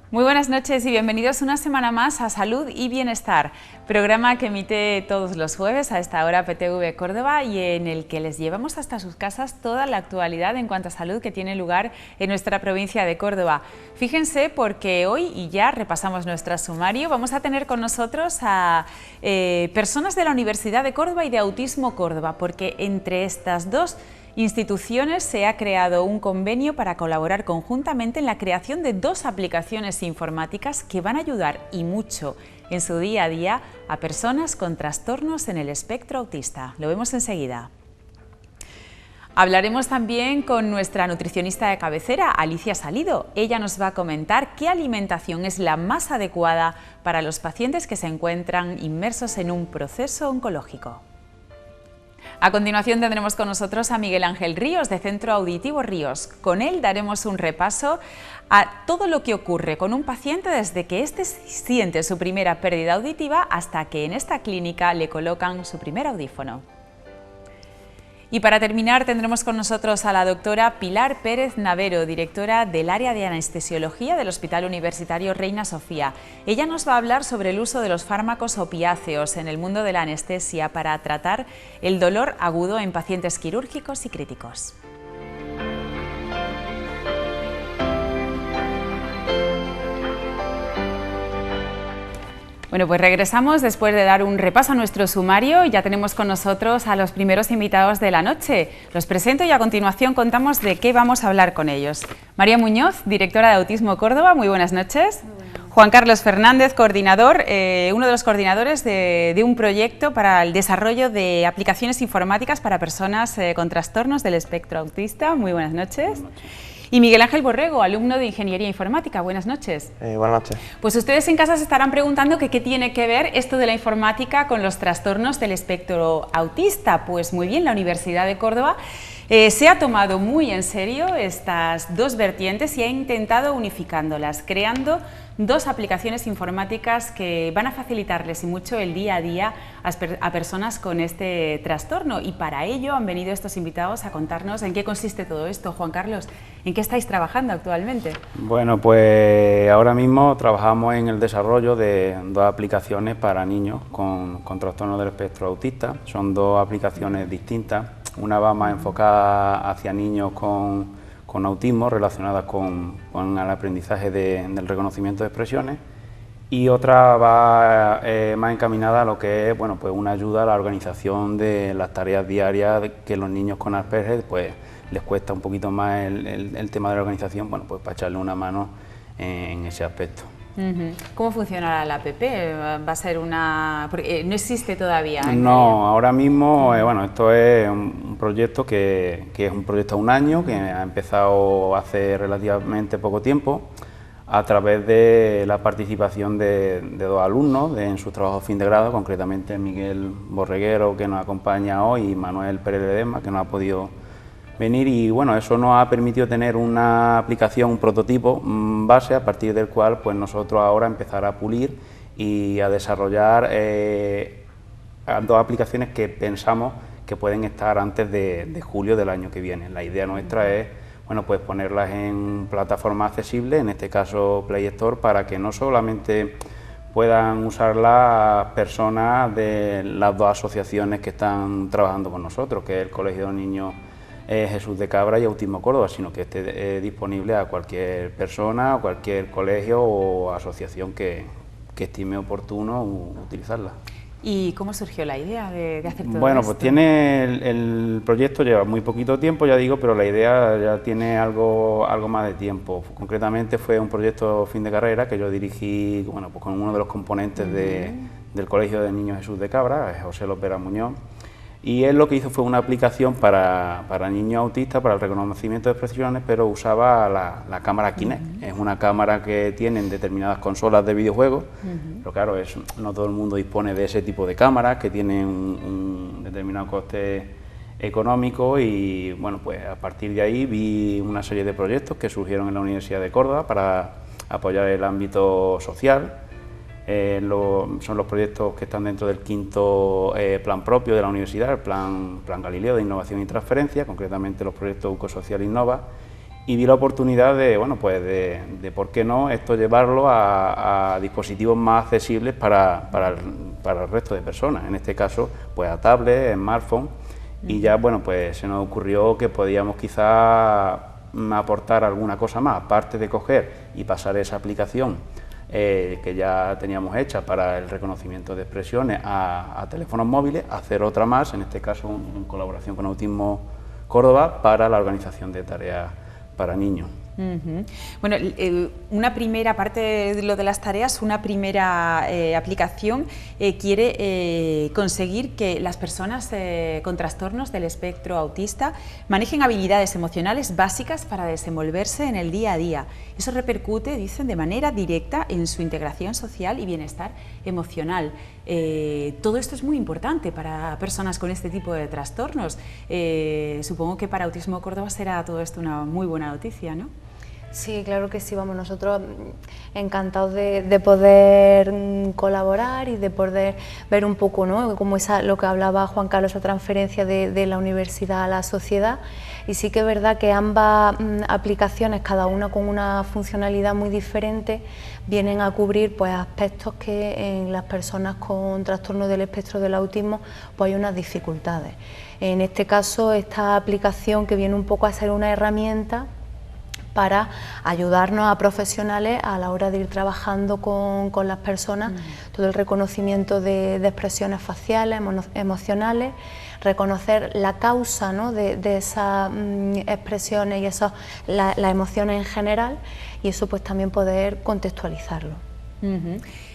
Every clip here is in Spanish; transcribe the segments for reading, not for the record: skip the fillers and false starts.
Muy buenas noches y bienvenidos una semana más a Salud y Bienestar, programa que emite todos los jueves a esta hora PTV Córdoba y en el que les llevamos hasta sus casas toda la actualidad en cuanto a salud que tiene lugar en nuestra provincia de Córdoba. Fíjense porque hoy, y ya repasamos nuestro sumario, vamos a tener con nosotros a personas de la Universidad de Córdoba y de Autismo Córdoba, porque entre estas dos instituciones se ha creado un convenio para colaborar conjuntamente en la creación de dos aplicaciones informáticas que van a ayudar y mucho en su día a día a personas con trastornos en el espectro autista. Lo vemos enseguida. Hablaremos también con nuestra nutricionista de cabecera, Alicia Salido. Ella nos va a comentar qué alimentación es la más adecuada para los pacientes que se encuentran inmersos en un proceso oncológico. A continuación tendremos con nosotros a Miguel Ángel Ríos, de Centro Auditivo Ríos. Con él daremos un repaso a todo lo que ocurre con un paciente desde que éste siente su primera pérdida auditiva hasta que en esta clínica le colocan su primer audífono. Y para terminar tendremos con nosotros a la doctora Pilar Pérez Navero, directora del área de anestesiología del Hospital Universitario Reina Sofía. Ella nos va a hablar sobre el uso de los fármacos opiáceos en el mundo de la anestesia para tratar el dolor agudo en pacientes quirúrgicos y críticos. Bueno, pues regresamos después de dar un repaso a nuestro sumario y ya tenemos con nosotros a los primeros invitados de la noche. Los presento y a continuación contamos de qué vamos a hablar con ellos. María Muñoz, directora de Autismo Córdoba, muy buenas noches. Juan Carlos Fernández, coordinador, uno de los coordinadores de un proyecto para el desarrollo de aplicaciones informáticas para personas con trastornos del espectro autista, muy buenas noches. Y Miguel Ángel Borrego, alumno de Ingeniería Informática. Buenas noches. Buenas noches. Pues ustedes en casa se estarán preguntando que qué tiene que ver esto de la informática con los trastornos del espectro autista. Pues muy bien, la Universidad de Córdoba se ha tomado muy en serio estas dos vertientes y ha intentado unificándolas, creando dos aplicaciones informáticas que van a facilitarles y mucho el día a día a personas con este trastorno. Y para ello han venido estos invitados a contarnos en qué consiste todo esto. Juan Carlos, ¿en qué estáis trabajando actualmente? Bueno, pues ahora mismo trabajamos en el desarrollo de dos aplicaciones para niños con trastorno del espectro autista. Son dos aplicaciones distintas. Una va más enfocada hacia niños con autismo, relacionadas con el aprendizaje del reconocimiento de expresiones, y otra va más encaminada a lo que es, bueno, pues una ayuda a la organización de las tareas diarias que los niños con Asperger pues les cuesta un poquito más el tema de la organización, bueno, pues para echarle una mano en ese aspecto. ¿Cómo funcionará la app? ¿Va a ser una...? Porque no existe todavía. No, ahora mismo, bueno, esto es un proyecto que es un proyecto a un año, que ha empezado hace relativamente poco tiempo, a través de la participación de dos alumnos en sus trabajos fin de grado, concretamente Miguel Borreguero, que nos acompaña hoy, y Manuel Pérez Ledesma, que no ha podido venir, y bueno, eso nos ha permitido tener una aplicación, un prototipo base, a partir del cual pues nosotros ahora empezar a pulir y a desarrollar dos aplicaciones que pensamos que pueden estar antes de julio del año que viene. La idea nuestra es, bueno, pues ponerlas en plataformas accesibles, en este caso Play Store, para que no solamente puedan usarlas personas de las dos asociaciones que están trabajando con nosotros, que es el Colegio de Niños Jesús de Cabra y Autismo Córdoba, sino que esté disponible a cualquier persona, a cualquier colegio o asociación que estime oportuno utilizarla. ¿Y cómo surgió la idea de hacer todo esto? Bueno, pues el proyecto lleva muy poquito tiempo, ya digo, pero la idea ya tiene algo más de tiempo. Concretamente fue un proyecto fin de carrera que yo dirigí, bueno, pues con uno de los componentes del Colegio de Niños Jesús de Cabra, José López Muñoz. Y él lo que hizo fue una aplicación para niños autistas, para el reconocimiento de expresiones, pero usaba la cámara Kinect. Es una cámara que tienen determinadas consolas de videojuegos, pero claro, no todo el mundo dispone de ese tipo de cámaras, que tienen un determinado coste económico, y bueno, pues a partir de ahí vi una serie de proyectos que surgieron en la Universidad de Córdoba para apoyar el ámbito social. Son los proyectos que están dentro del quinto plan propio de la universidad, el plan Galileo de Innovación y Transferencia, concretamente los proyectos Ucosocial Innova, y vi la oportunidad de, bueno, pues de por qué no esto llevarlo a dispositivos más accesibles para el resto de personas, en este caso pues a tablets, smartphones, y ya bueno, pues se nos ocurrió que podíamos quizá aportar alguna cosa más, aparte de coger y pasar esa aplicación que ya teníamos hecha para el reconocimiento de expresiones a teléfonos móviles, hacer otra más, en este caso en colaboración con Autismo Córdoba, para la organización de tareas para niños. Bueno, una primera parte de lo de las tareas, una primera aplicación quiere conseguir que las personas con trastornos del espectro autista manejen habilidades emocionales básicas para desenvolverse en el día a día. Eso repercute, dicen, de manera directa en su integración social y bienestar emocional. Todo esto es muy importante para personas con este tipo de trastornos. Supongo que para Autismo Córdoba será todo esto una muy buena noticia, ¿no? Sí, claro que sí, vamos, nosotros encantados de poder colaborar y de poder ver un poco, ¿no?, como lo que hablaba Juan Carlos, esa transferencia de la universidad a la sociedad. Y sí que es verdad que ambas aplicaciones, cada una con una funcionalidad muy diferente, vienen a cubrir pues aspectos que en las personas con trastorno del espectro del autismo pues hay unas dificultades. En este caso, esta aplicación que viene un poco a ser una herramienta para ayudarnos a profesionales a la hora de ir trabajando con las personas, todo el reconocimiento de expresiones faciales, emocionales, reconocer la causa, ¿no?, de esas expresiones y las emociones en general, y eso pues también poder contextualizarlo.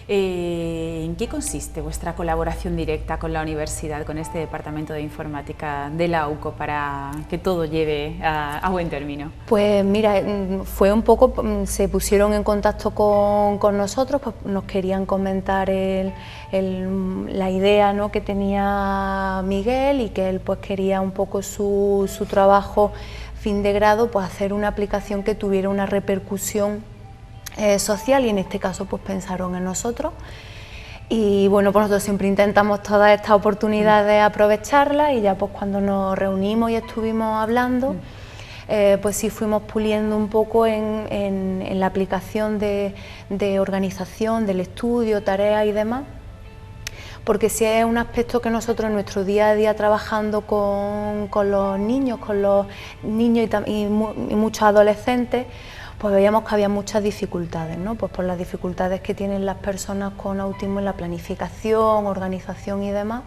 ¿En qué consiste vuestra colaboración directa con la universidad, con este departamento de informática de la UCO, para que todo lleve a buen término? Pues mira, fue un poco, se pusieron en contacto con nosotros, pues nos querían comentar la idea, ¿no?, que tenía Miguel, y que él pues quería un poco su trabajo fin de grado, pues hacer una aplicación que tuviera una repercusión social, y en este caso pues pensaron en nosotros. Y bueno, pues nosotros siempre intentamos todas estas oportunidades aprovecharlas, y ya pues cuando nos reunimos y estuvimos hablando, pues sí fuimos puliendo un poco en la aplicación de organización del estudio, tareas y demás, porque sí es un aspecto que nosotros en nuestro día a día trabajando con los niños y muchos adolescentes, pues veíamos que había muchas dificultades, ¿no? Pues por las dificultades que tienen las personas con autismo en la planificación, organización y demás,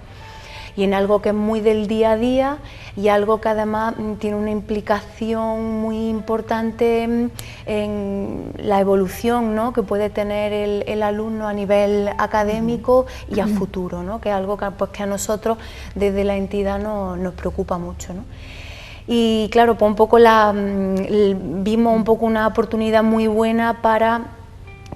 y en algo que es muy del día a día, y algo que además tiene una implicación muy importante en la evolución, ¿no?, que puede tener el alumno a nivel académico y a futuro, ¿no?, que es algo que, pues, que a nosotros desde la entidad nos preocupa mucho, ¿no? Y claro, pues un poco vimos un poco una oportunidad muy buena para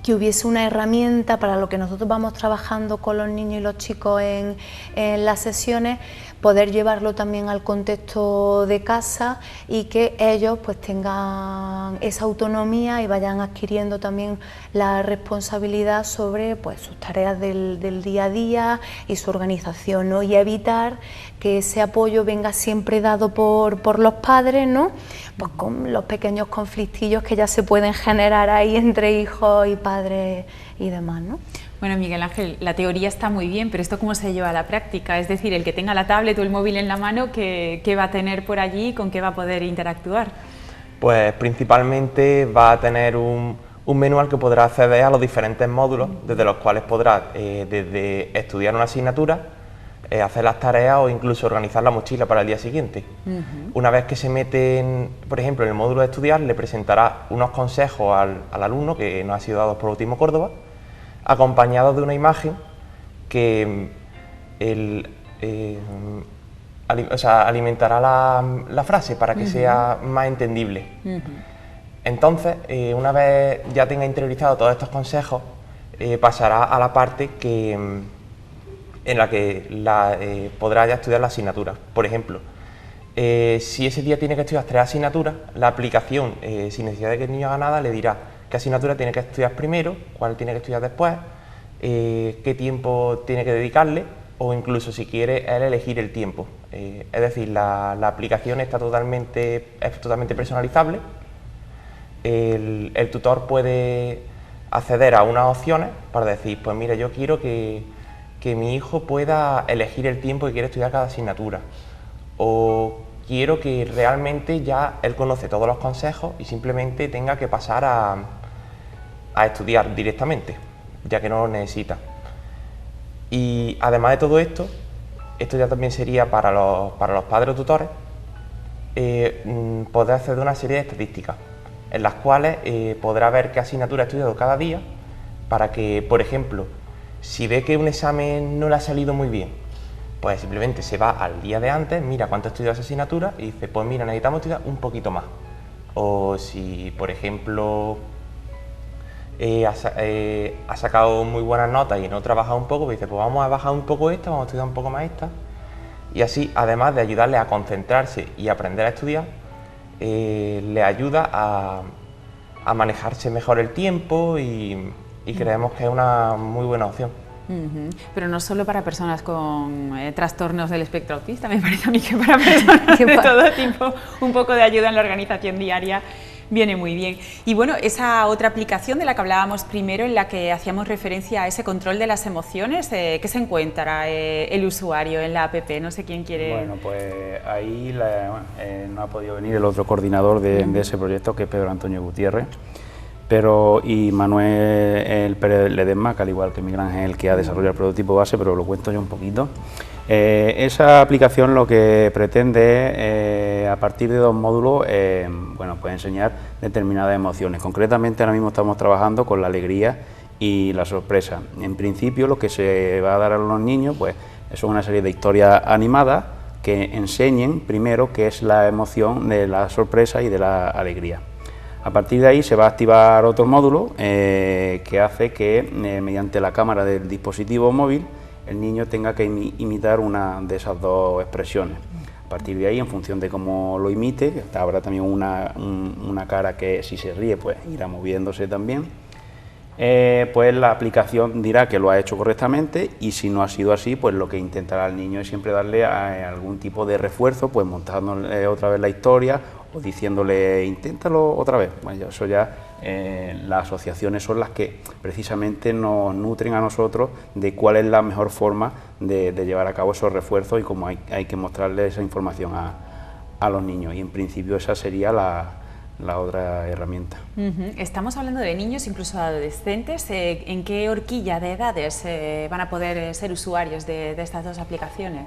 que hubiese una herramienta para lo que nosotros vamos trabajando con los niños y los chicos en las sesiones, poder llevarlo también al contexto de casa, y que ellos pues tengan esa autonomía y vayan adquiriendo también la responsabilidad sobre pues sus tareas del día a día y su organización, ¿no?, y evitar que ese apoyo venga siempre dado por los padres, ¿no?, pues con los pequeños conflictillos que ya se pueden generar ahí entre hijos y padres y demás, ¿no? Bueno, Miguel Ángel, la teoría está muy bien, pero ¿esto cómo se lleva a la práctica? Es decir, el que tenga la tablet o el móvil en la mano, ¿qué va a tener por allí? ¿Con qué va a poder interactuar? Pues principalmente va a tener un menú al que podrá acceder a los diferentes módulos, desde los cuales podrá desde estudiar una asignatura, hacer las tareas o incluso organizar la mochila para el día siguiente. Una vez que se mete, por ejemplo, en el módulo de estudiar, le presentará unos consejos al alumno que nos ha sido dados por Autismo Córdoba, acompañados de una imagen que alimentará la frase para que sea más entendible. Entonces, una vez ya tenga interiorizado todos estos consejos, pasará a la parte en la que podrá ya estudiar la asignatura. Por ejemplo, si ese día tiene que estudiar 3 asignaturas, la aplicación, sin necesidad de que el niño haga nada, le dirá qué asignatura tiene que estudiar primero, cuál tiene que estudiar después, qué tiempo tiene que dedicarle, o incluso si quiere él elegir el tiempo. Es decir, la aplicación es totalmente personalizable el tutor puede acceder a unas opciones para decir, pues mira, yo quiero que mi hijo pueda elegir el tiempo que quiere estudiar cada asignatura, o quiero que realmente ya él conoce todos los consejos y simplemente tenga que pasar a estudiar directamente, ya que no lo necesita. Y además de todo esto ya también sería para los padres o tutores poder acceder a una serie de estadísticas en las cuales podrá ver qué asignatura ha estudiado cada día, para que, por ejemplo, si ve que un examen no le ha salido muy bien, pues simplemente se va al día de antes, mira cuánto ha estudiado esa asignatura y dice, pues mira, necesitamos estudiar un poquito más. O si, por ejemplo, ha sacado muy buenas notas y no ha trabajado un poco, pues dice, pues vamos a bajar un poco esta, vamos a estudiar un poco más esta. Y así, además de ayudarle a concentrarse y aprender a estudiar, le ayuda a manejarse mejor el tiempo y creemos que es una muy buena opción. Pero no solo para personas con trastornos del espectro autista, me parece a mí que para personas de todo tipo un poco de ayuda en la organización diaria viene muy bien. Y bueno, esa otra aplicación de la que hablábamos primero, en la que hacíamos referencia a ese control de las emociones, ¿qué se encuentra el usuario en la app? No sé quién quiere... Bueno, pues ahí no ha podido venir el otro coordinador de ese proyecto, que es Pedro Antonio Gutiérrez, y Manuel Pérez Ledesma, que al igual que Miguel Ángel, que ha desarrollado el prototipo base, pero lo cuento yo un poquito. Esa aplicación lo que pretende es, a partir de 2 módulos, pues enseñar determinadas emociones. Concretamente, ahora mismo estamos trabajando con la alegría y la sorpresa. En principio, lo que se va a dar a los niños, pues, es una serie de historias animadas que enseñen primero qué es la emoción de la sorpresa y de la alegría. A partir de ahí se va a activar otro módulo que hace que, mediante la cámara del dispositivo móvil, el niño tenga que imitar una de esas 2 expresiones. A partir de ahí, en función de cómo lo imite, habrá también una cara que, si se ríe, pues irá moviéndose también. Pues la aplicación dirá que lo ha hecho correctamente, y si no ha sido así, pues lo que intentará el niño es siempre darle algún tipo de refuerzo, pues montándole otra vez la historia o diciéndole inténtalo otra vez. Bueno, eso ya las asociaciones son las que precisamente nos nutren a nosotros de cuál es la mejor forma de llevar a cabo esos refuerzos y cómo hay que mostrarle esa información a los niños, y en principio esa sería la otra herramienta. Estamos hablando de niños, incluso adolescentes. ¿En qué horquilla de edades van a poder ser usuarios de estas 2 aplicaciones?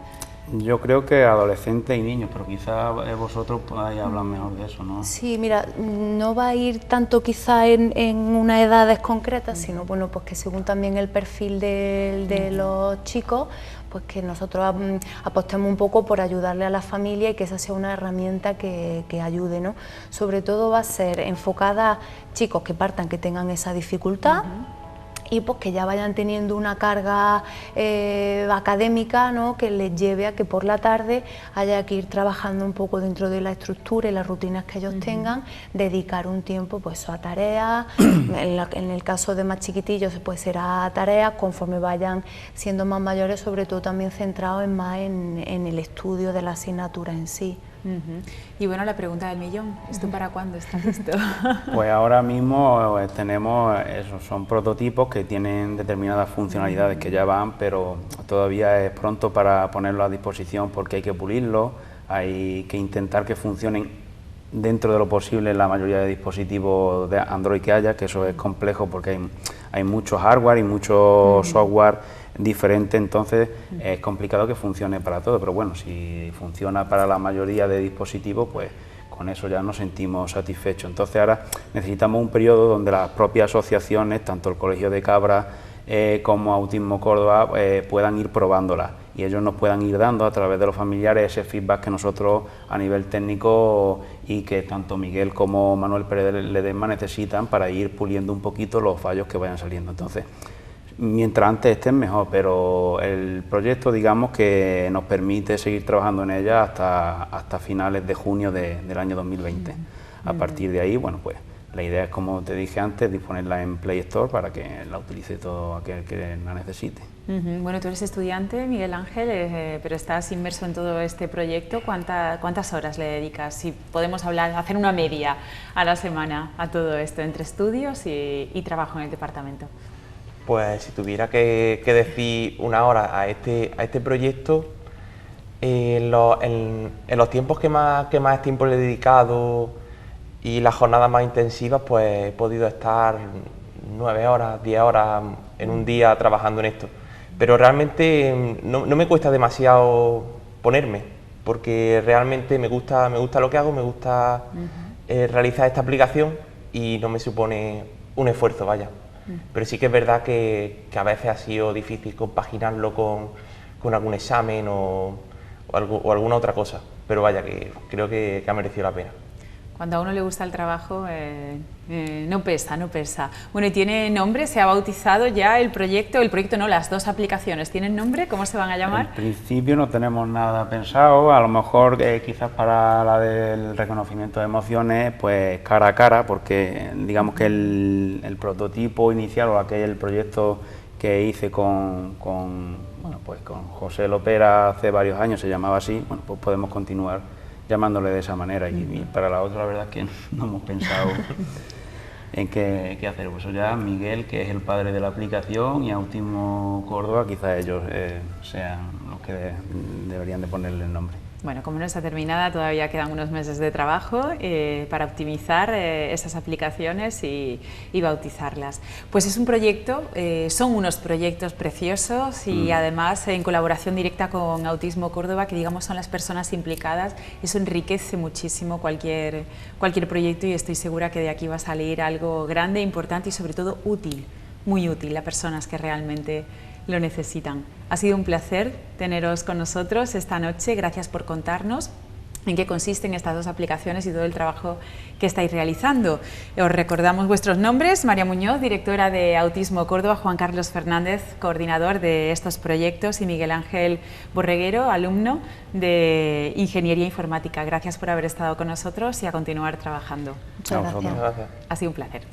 Yo creo que adolescentes y niños, pero quizá vosotros podáis hablar mejor de eso, ¿no? Sí, mira, no va a ir tanto quizá en unas edades concretas, sino bueno, pues que según también el perfil de los chicos, pues que nosotros apostemos un poco por ayudarle a la familia y que esa sea una herramienta que ayude, ¿no? Sobre todo va a ser enfocada a chicos que partan, que tengan esa dificultad, y pues que ya vayan teniendo una carga académica, ¿no?, que les lleve a que por la tarde haya que ir trabajando un poco dentro de la estructura y las rutinas que ellos tengan, dedicar un tiempo pues a tareas, en el caso de más chiquitillos pues será tareas, conforme vayan siendo más mayores, sobre todo también centrados más en el estudio de la asignatura en sí. Y bueno, la pregunta del millón, ¿esto para cuándo está listo? Pues ahora mismo tenemos, son prototipos que tienen determinadas funcionalidades que ya van, pero todavía es pronto para ponerlo a disposición porque hay que pulirlo, hay que intentar que funcionen dentro de lo posible en la mayoría de dispositivos de Android que haya, que eso es complejo porque hay mucho hardware y mucho software diferente, entonces es complicado que funcione para todo, pero bueno, si funciona para la mayoría de dispositivos, pues con eso ya nos sentimos satisfechos. Entonces ahora necesitamos un periodo donde las propias asociaciones, tanto el Colegio de Cabra como Autismo Córdoba, puedan ir probándolas y ellos nos puedan ir dando a través de los familiares ese feedback que nosotros a nivel técnico y que tanto Miguel como Manuel Pérez Ledesma necesitan para ir puliendo un poquito los fallos que vayan saliendo. Entonces, mientras antes estén mejor, pero el proyecto, digamos, que nos permite seguir trabajando en ella hasta finales de junio del año 2020. A partir de ahí, bueno, pues La idea es, como te dije antes, disponerla en Play Store para que la utilice todo aquel que la necesite. Bueno, tú eres estudiante, Miguel Ángel, pero estás inmerso en todo este proyecto. ¿Cuántas horas le dedicas? Si podemos hacer una media a la semana a todo esto, entre estudios y trabajo en el departamento. Pues si tuviera que decir una hora a este proyecto, en los tiempos que más tiempo le he dedicado y las jornadas más intensivas, pues he podido estar 9 horas, 10 horas en un día trabajando en esto. Pero realmente no me cuesta demasiado ponerme, porque realmente me gusta lo que hago, me gusta realizar esta aplicación y no me supone un esfuerzo, vaya. Pero sí que es verdad que a veces ha sido difícil compaginarlo con algún examen o alguna otra cosa, pero vaya, que creo que ha merecido la pena. Cuando a uno le gusta el trabajo, no pesa. Bueno, ¿y tiene nombre? ¿Se ha bautizado ya el proyecto? El proyecto no, las dos aplicaciones. ¿Tienen nombre? ¿Cómo se van a llamar? En principio no tenemos nada pensado, a lo mejor quizás para la del reconocimiento de emociones, pues cara a cara, porque digamos que el prototipo inicial o el proyecto que hice con José Lopera hace varios años se llamaba así, bueno, pues podemos continuar llamándole de esa manera y para la otra la verdad es que no hemos pensado en qué hacer. Pues eso ya Miguel, que es el padre de la aplicación, y Autismo Córdoba, quizás ellos sean los que deberían de ponerle el nombre. Bueno, como no está terminada, todavía quedan unos meses de trabajo para optimizar esas aplicaciones y bautizarlas. Pues es un proyecto, son unos proyectos preciosos y además en colaboración directa con Autismo Córdoba, que digamos son las personas implicadas. Eso enriquece muchísimo cualquier proyecto y estoy segura que de aquí va a salir algo grande, importante y sobre todo útil, muy útil a personas que realmente lo necesitan. Ha sido un placer teneros con nosotros esta noche. Gracias por contarnos en qué consisten estas dos aplicaciones y todo el trabajo que estáis realizando. Os recordamos vuestros nombres: María Muñoz, directora de Autismo Córdoba; Juan Carlos Fernández, coordinador de estos proyectos; y Miguel Ángel Borreguero, alumno de Ingeniería Informática. Gracias por haber estado con nosotros y a continuar trabajando. Muchas gracias. Ha sido un placer.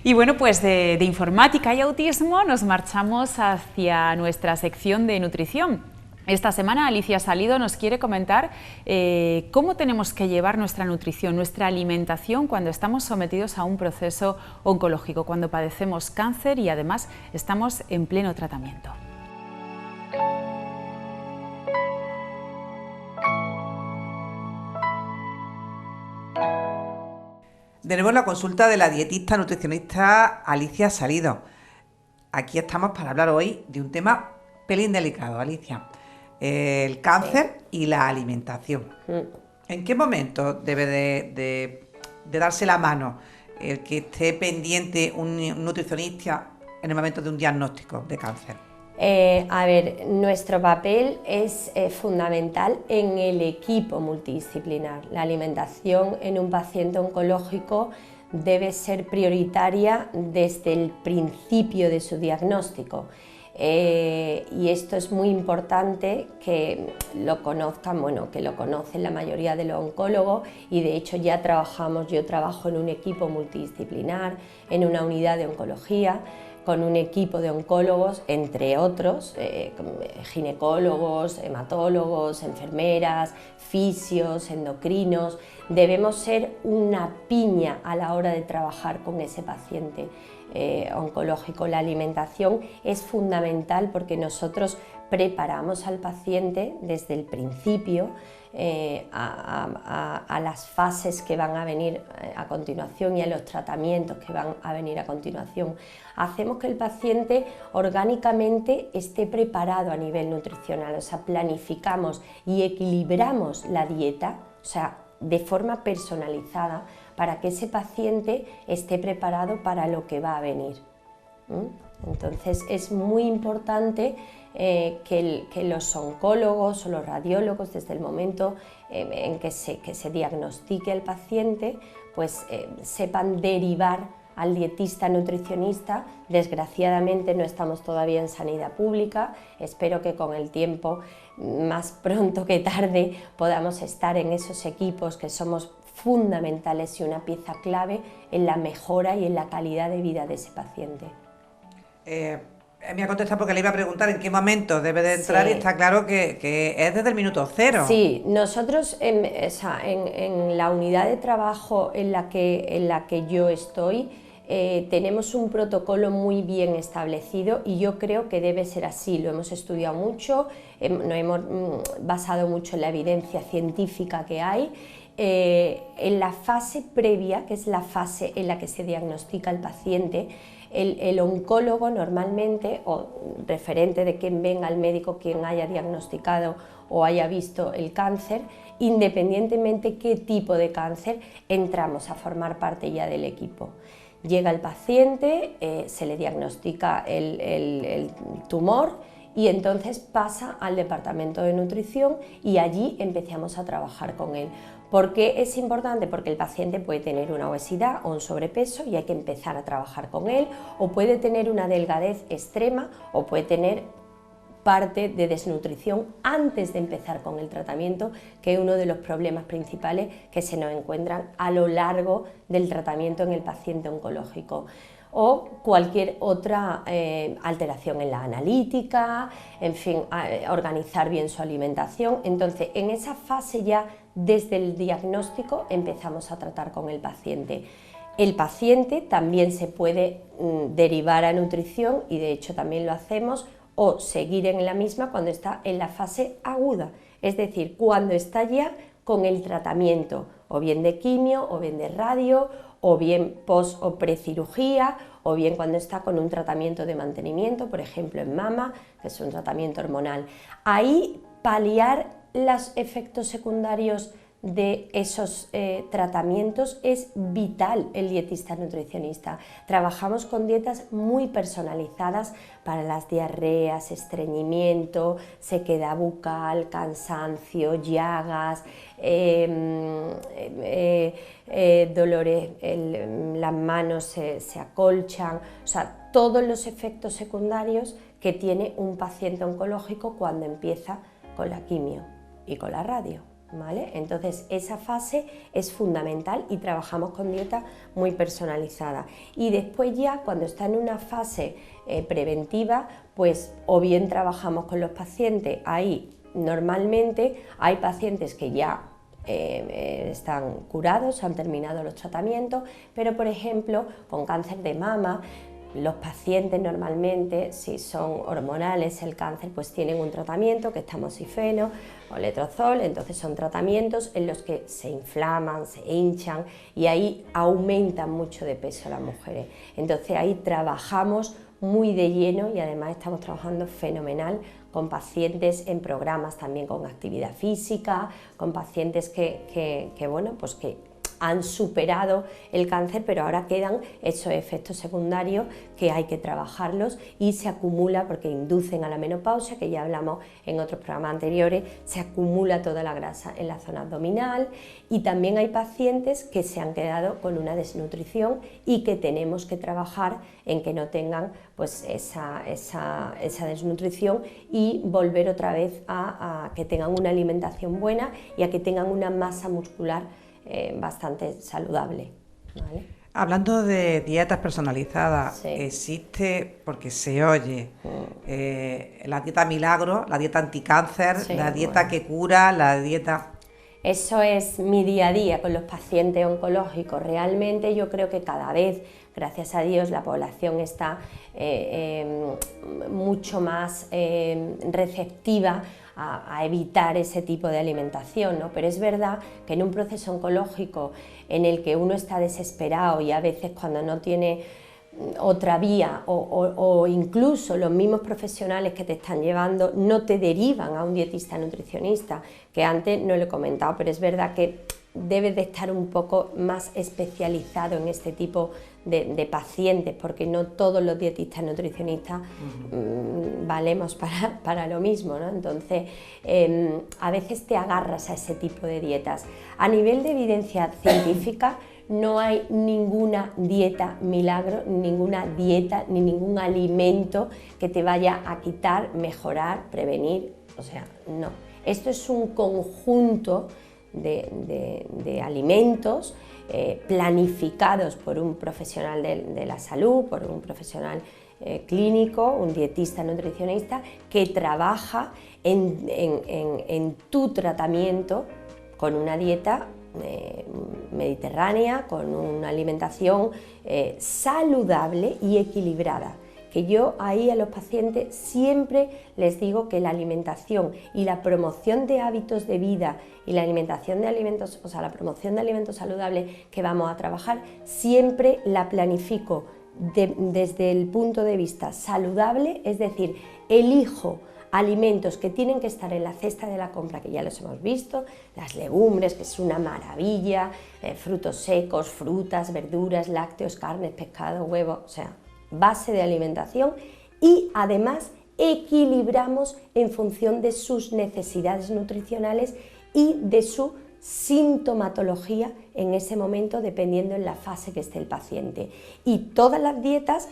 Y bueno, pues de informática y autismo nos marchamos hacia nuestra sección de nutrición. Esta semana Alicia Salido nos quiere comentar cómo tenemos que llevar nuestra nutrición, nuestra alimentación cuando estamos sometidos a un proceso oncológico, cuando padecemos cáncer y además estamos en pleno tratamiento. Tenemos la consulta de la dietista nutricionista Alicia Salido. Aquí estamos para hablar hoy de un tema pelín delicado, Alicia. El cáncer y la alimentación. ¿En qué momento debe de darse la mano el que esté pendiente un nutricionista en el momento de un diagnóstico de cáncer? A ver, nuestro papel es fundamental en el equipo multidisciplinar. La alimentación en un paciente oncológico debe ser prioritaria desde el principio de su diagnóstico. Y esto es muy importante que lo conozcan, que lo conocen la mayoría de los oncólogos, y de hecho ya yo trabajo en un equipo multidisciplinar, en una unidad de oncología, con un equipo de oncólogos, entre otros, ginecólogos, hematólogos, enfermeras, fisios, endocrinos. Debemos ser una piña a la hora de trabajar con ese paciente oncológico. La alimentación es fundamental porque nosotros preparamos al paciente desde el principio a las fases que van a venir a continuación y a los tratamientos que van a venir a continuación. Hacemos que el paciente orgánicamente esté preparado a nivel nutricional, o sea, planificamos y equilibramos la dieta, o sea, de forma personalizada, para que ese paciente esté preparado para lo que va a venir. Entonces es muy importante que los oncólogos o los radiólogos, desde el momento en que se diagnostique el paciente, pues sepan derivar al dietista nutricionista. Desgraciadamente no estamos todavía en sanidad pública, espero que con el tiempo, más pronto que tarde, podamos estar en esos equipos que somos fundamentales y una pieza clave en la mejora y en la calidad de vida de ese paciente. Me ha contestado porque le iba a preguntar en qué momento debe de entrar, sí. Y está claro que es desde el minuto cero. Sí, nosotros en la unidad de trabajo en la que yo estoy, tenemos un protocolo muy bien establecido y yo creo que debe ser así. Lo hemos estudiado mucho, nos hemos basado mucho en la evidencia científica que hay. En la fase previa, que es la fase en la que se diagnostica el paciente, el oncólogo normalmente, o referente de quien venga al médico, quien haya diagnosticado o haya visto el cáncer, independientemente qué tipo de cáncer, entramos a formar parte ya del equipo. Llega el paciente, se le diagnostica el tumor y entonces pasa al departamento de nutrición y allí empezamos a trabajar con él. ¿Por qué es importante? Porque el paciente puede tener una obesidad o un sobrepeso y hay que empezar a trabajar con él, o puede tener una delgadez extrema o puede tener parte de desnutrición antes de empezar con el tratamiento, que es uno de los problemas principales que se nos encuentran a lo largo del tratamiento en el paciente oncológico, o cualquier otra alteración en la analítica, en fin, organizar bien su alimentación. Entonces, en esa fase ya, desde el diagnóstico, empezamos a tratar con el paciente. El paciente también se puede derivar a nutrición, y de hecho también lo hacemos, o seguir en la misma cuando está en la fase aguda, es decir, cuando está ya con el tratamiento, o bien de quimio, o bien de radio, o bien post o precirugía, o bien cuando está con un tratamiento de mantenimiento, por ejemplo en mama, que es un tratamiento hormonal. Ahí paliar los efectos secundarios de esos tratamientos es vital el dietista nutricionista. Trabajamos con dietas muy personalizadas para las diarreas, estreñimiento, sequedad bucal, cansancio, llagas, dolores, las manos se acolchan, o sea, todos los efectos secundarios que tiene un paciente oncológico cuando empieza con la quimio y con la radio. ¿Vale? Entonces esa fase es fundamental y trabajamos con dieta muy personalizada, y después ya cuando está en una fase preventiva, pues o bien trabajamos con los pacientes. Ahí normalmente hay pacientes que ya están curados, han terminado los tratamientos, pero por ejemplo con cáncer de mama, los pacientes normalmente, si son hormonales el cáncer, pues tienen un tratamiento que es tamoxifeno o letrozol. Entonces son tratamientos en los que se inflaman, se hinchan y ahí aumentan mucho de peso las mujeres. Entonces ahí trabajamos muy de lleno y además estamos trabajando fenomenal con pacientes en programas también con actividad física, con pacientes que bueno, pues que han superado el cáncer, pero ahora quedan esos efectos secundarios que hay que trabajarlos y se acumula, porque inducen a la menopausia, que ya hablamos en otros programas anteriores, se acumula toda la grasa en la zona abdominal, y también hay pacientes que se han quedado con una desnutrición y que tenemos que trabajar en que no tengan pues esa desnutrición y volver otra vez a que tengan una alimentación buena y a que tengan una masa muscular bastante saludable. ¿Vale? Hablando de dietas personalizadas, sí. Existe, porque se oye, la dieta milagro, la dieta anticáncer, sí, la dieta que cura, la dieta... Eso es mi día a día con los pacientes oncológicos. Realmente yo creo que cada vez, gracias a Dios, la población está mucho más receptiva a evitar ese tipo de alimentación, ¿no? Pero es verdad que en un proceso oncológico en el que uno está desesperado y a veces cuando no tiene otra vía o incluso los mismos profesionales que te están llevando no te derivan a un dietista nutricionista, que antes no lo he comentado, pero es verdad que debes de estar un poco más especializado en este tipo de pacientes, porque no todos los dietistas nutricionistas valemos para lo mismo, ¿no? Entonces, a veces te agarras a ese tipo de dietas. A nivel de evidencia científica, no hay ninguna dieta milagro, ninguna dieta, ni ningún alimento que te vaya a quitar, mejorar, prevenir, o sea, no. Esto es un conjunto de alimentos planificados por un profesional de la salud, por un profesional clínico, un dietista nutricionista, que trabaja en tu tratamiento con una dieta mediterránea, con una alimentación saludable y equilibrada. Que yo ahí a los pacientes siempre les digo que la alimentación y la promoción de hábitos de vida y la alimentación de alimentos, o sea, la promoción de alimentos saludables que vamos a trabajar, siempre la planifico desde el punto de vista saludable, es decir, elijo alimentos que tienen que estar en la cesta de la compra, que ya los hemos visto, las legumbres, que es una maravilla, frutos secos, frutas, verduras, lácteos, carnes, pescado, huevos, o sea, base de alimentación, y además equilibramos en función de sus necesidades nutricionales y de su sintomatología en ese momento, dependiendo en la fase que esté el paciente. Y todas las dietas,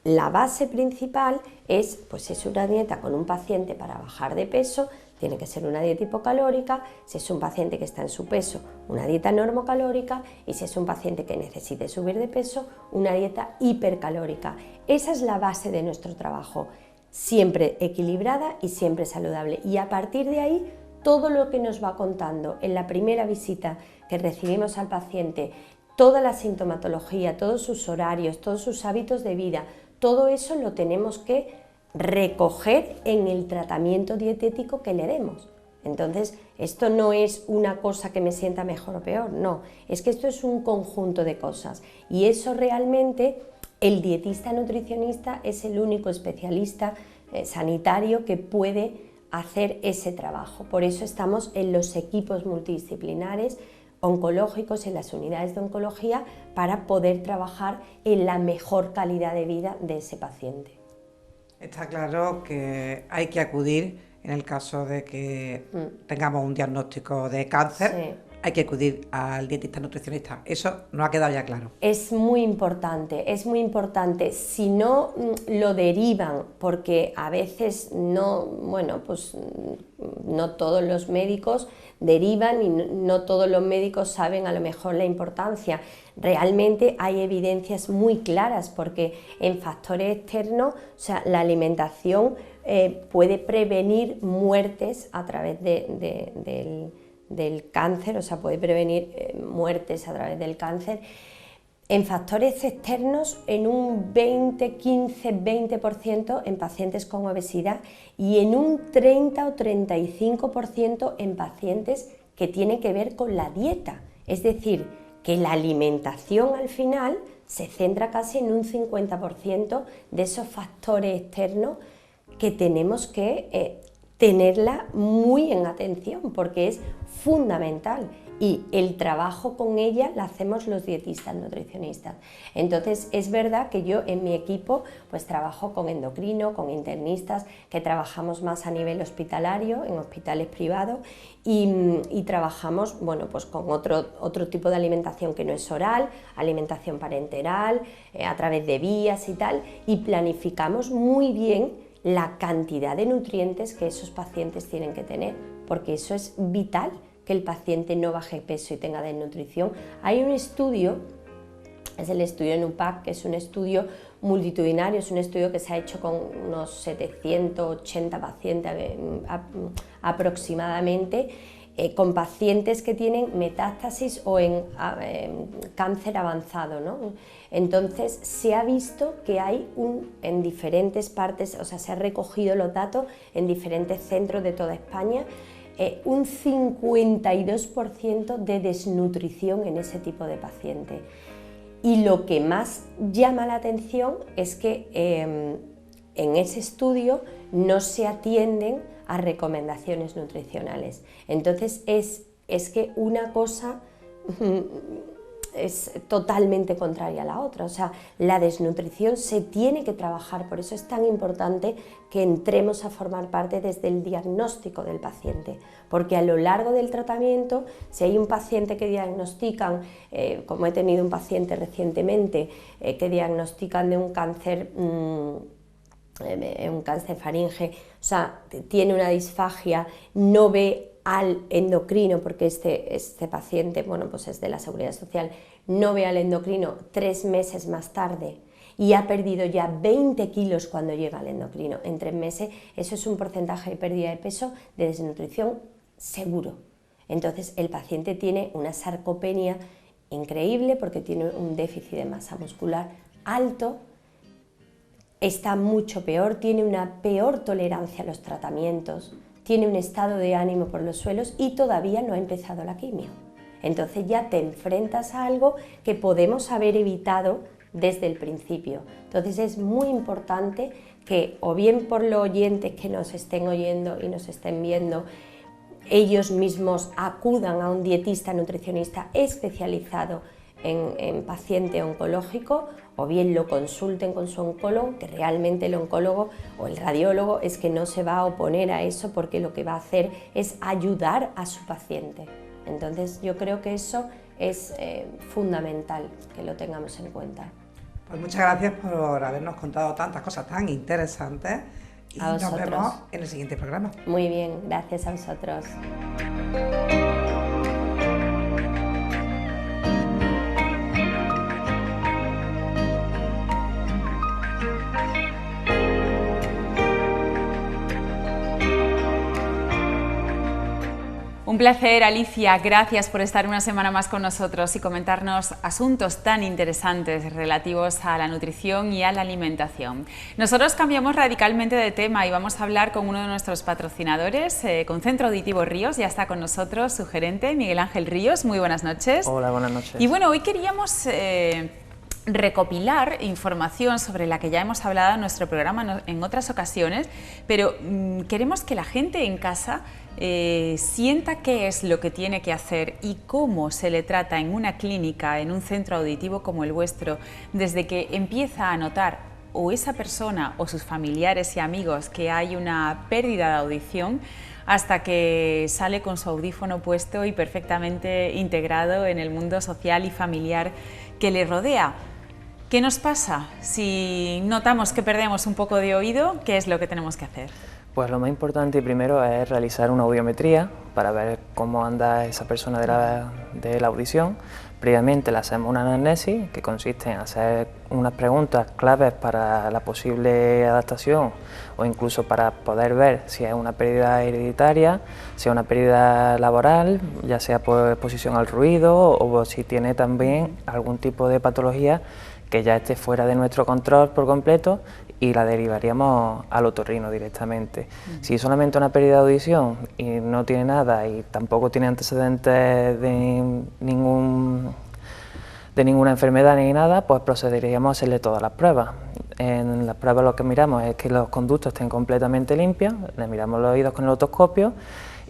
la base principal es, pues si es una dieta con un paciente para bajar de peso, tiene que ser una dieta hipocalórica. Si es un paciente que está en su peso, una dieta normocalórica, y si es un paciente que necesite subir de peso, una dieta hipercalórica. Esa es la base de nuestro trabajo, siempre equilibrada y siempre saludable, y a partir de ahí todo lo que nos va contando en la primera visita que recibimos al paciente, toda la sintomatología, todos sus horarios, todos sus hábitos de vida, todo eso lo tenemos que recoger en el tratamiento dietético que le demos. Entonces, esto no es una cosa que me sienta mejor o peor, no, es que esto es un conjunto de cosas, y eso realmente el dietista nutricionista es el único especialista sanitario que puede hacer ese trabajo. Por eso estamos en los equipos multidisciplinares oncológicos, en las unidades de oncología, para poder trabajar en la mejor calidad de vida de ese paciente. Está claro que hay que acudir en el caso de que tengamos un diagnóstico de cáncer, sí. Hay que acudir al dietista nutricionista. Eso nos ha quedado ya claro. Es muy importante, es muy importante. Si no lo derivan, porque a veces no, bueno, pues no todos los médicos derivan y no todos los médicos saben a lo mejor la importancia. Realmente hay evidencias muy claras, porque en factores externos, o sea, la alimentación puede prevenir muertes a través del cáncer, o sea, puede prevenir muertes a través del cáncer. En factores externos, en un 15-20% en pacientes con obesidad, y en un 30 o 35% en pacientes que tienen que ver con la dieta. Es decir, que la alimentación al final se centra casi en un 50% de esos factores externos que tenemos que tenerla muy en atención, porque es fundamental, y el trabajo con ella lo hacemos los dietistas nutricionistas. Entonces es verdad que yo en mi equipo pues trabajo con endocrino, con internistas, que trabajamos más a nivel hospitalario, en hospitales privados, y trabajamos, bueno, pues con otro tipo de alimentación que no es oral, alimentación parenteral, a través de vías y tal, y planificamos muy bien la cantidad de nutrientes que esos pacientes tienen que tener, porque eso es vital, que el paciente no baje peso y tenga desnutrición. Hay un estudio, es el estudio NUPAC, que es un estudio multitudinario, es un estudio que se ha hecho con unos 780 pacientes aproximadamente, con pacientes que tienen metástasis o en cáncer avanzado, ¿no? Entonces se ha visto que hay en diferentes partes, o sea, se han recogido los datos en diferentes centros de toda España, un 52% de desnutrición en ese tipo de paciente. Y lo que más llama la atención es que en ese estudio no se atienden a recomendaciones nutricionales. Entonces es que una cosa es totalmente contraria a la otra, o sea, la desnutrición se tiene que trabajar, por eso es tan importante que entremos a formar parte desde el diagnóstico del paciente, porque a lo largo del tratamiento, si hay un paciente que diagnostican, como he tenido un paciente recientemente, que diagnostican de un cáncer faringe, o sea, tiene una disfagia, no ve al endocrino, porque este paciente, bueno, pues es de la Seguridad Social, no ve al endocrino 3 meses más tarde y ha perdido ya 20 kilos cuando llega al endocrino en 3 meses, eso es un porcentaje de pérdida de peso de desnutrición seguro. Entonces el paciente tiene una sarcopenia increíble porque tiene un déficit de masa muscular alto, está mucho peor, tiene una peor tolerancia a los tratamientos, tiene un estado de ánimo por los suelos y todavía no ha empezado la quimio. Entonces ya te enfrentas a algo que podemos haber evitado desde el principio. Entonces es muy importante que, o bien por los oyentes que nos estén oyendo y nos estén viendo, ellos mismos acudan a un dietista nutricionista especializado en paciente oncológico, o bien lo consulten con su oncólogo, que realmente el oncólogo o el radiólogo es que no se va a oponer a eso, porque lo que va a hacer es ayudar a su paciente. Entonces yo creo que eso es fundamental que lo tengamos en cuenta. Pues muchas gracias por habernos contado tantas cosas tan interesantes y nos vemos en el siguiente programa. Muy bien, gracias a vosotros. Un placer, Alicia, gracias por estar una semana más con nosotros y comentarnos asuntos tan interesantes relativos a la nutrición y a la alimentación. Nosotros cambiamos radicalmente de tema y vamos a hablar con uno de nuestros patrocinadores, con Centro Auditivo Ríos. Ya está con nosotros su gerente, Miguel Ángel Ríos. Muy buenas noches. Hola, buenas noches. Y bueno, hoy queríamos recopilar información sobre la que ya hemos hablado en nuestro programa en otras ocasiones, pero queremos que la gente en casa sienta qué es lo que tiene que hacer y cómo se le trata en una clínica, en un centro auditivo como el vuestro, desde que empieza a notar o esa persona o sus familiares y amigos que hay una pérdida de audición, hasta que sale con su audífono puesto y perfectamente integrado en el mundo social y familiar que le rodea. ¿Qué nos pasa si notamos que perdemos un poco de oído? ¿Qué es lo que tenemos que hacer? Pues lo más importante primero es realizar una audiometría para ver cómo anda esa persona de la audición. Previamente le hacemos una anamnesis, que consiste en hacer unas preguntas claves para la posible adaptación o incluso para poder ver si es una pérdida hereditaria, si es una pérdida laboral, ya sea por exposición al ruido o si tiene también algún tipo de patología que ya esté fuera de nuestro control por completo y la derivaríamos al otorrino directamente. Si es solamente una pérdida de audición y no tiene nada y tampoco tiene antecedentes de ninguna enfermedad ni nada, pues procederíamos a hacerle todas las pruebas. En las pruebas lo que miramos es que los conductos estén completamente limpios, le miramos los oídos con el otoscopio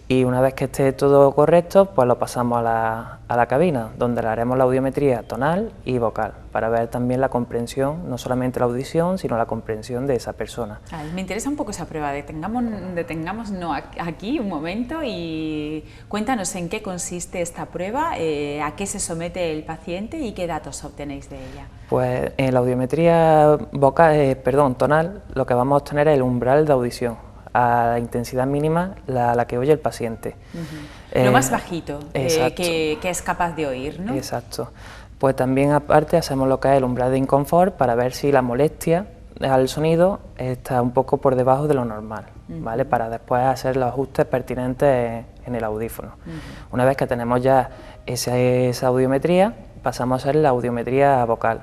y una vez que esté todo correcto, pues lo pasamos a la cabina, donde le haremos la audiometría tonal y vocal, para ver también la comprensión, no solamente la audición, sino la comprensión de esa persona. Me interesa un poco esa prueba, detengámonos aquí un momento y cuéntanos en qué consiste esta prueba, a qué se somete el paciente y qué datos obtenéis de ella. Pues en la audiometría tonal, lo que vamos a obtener es el umbral de audición, a la intensidad mínima la que oye el paciente. Lo más bajito que es capaz de oír, ¿no? Exacto. Pues también aparte hacemos lo que es el umbral de inconfort para ver si la molestia al sonido está un poco por debajo de lo normal, ¿vale? Para después hacer los ajustes pertinentes en el audífono. Una vez que tenemos ya esa audiometría, pasamos a hacer la audiometría vocal,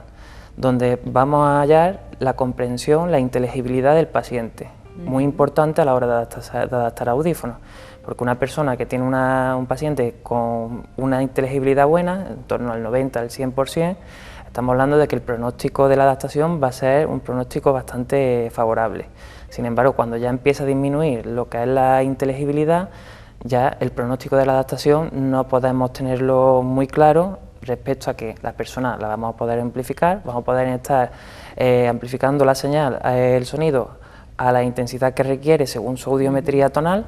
donde vamos a hallar la comprensión, la inteligibilidad del paciente. Muy importante a la hora de adaptar audífonos, porque una persona que tiene un paciente con una inteligibilidad buena, en torno al 90 al 100%, estamos hablando de que el pronóstico de la adaptación va a ser un pronóstico bastante favorable. Sin embargo, cuando ya empieza a disminuir lo que es la inteligibilidad, ya el pronóstico de la adaptación no podemos tenerlo muy claro respecto a que la persona la vamos a poder amplificar, vamos a poder estar amplificando la señal, el sonido, a la intensidad que requiere según su audiometría tonal,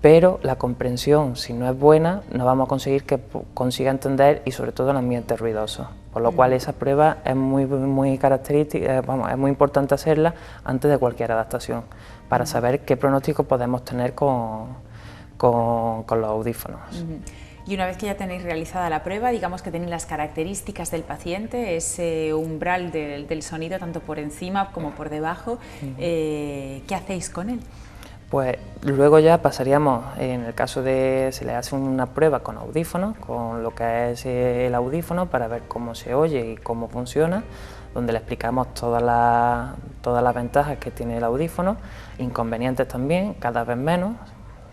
pero la comprensión, si no es buena, no vamos a conseguir que consiga entender y sobre todo en ambientes ruidosos. Por lo cual esa prueba es muy característica, es muy importante hacerla antes de cualquier adaptación, para saber qué pronóstico podemos tener con con los audífonos. Y una vez que ya tenéis realizada la prueba, digamos que tenéis las características del paciente, ese umbral del sonido, tanto por encima como por debajo, ¿qué hacéis con él? Pues luego ya pasaríamos, en el caso de se le hace una prueba con audífonos, con lo que es el audífono, para ver cómo se oye y cómo funciona, donde le explicamos todas las ventajas que tiene el audífono, inconvenientes también, cada vez menos,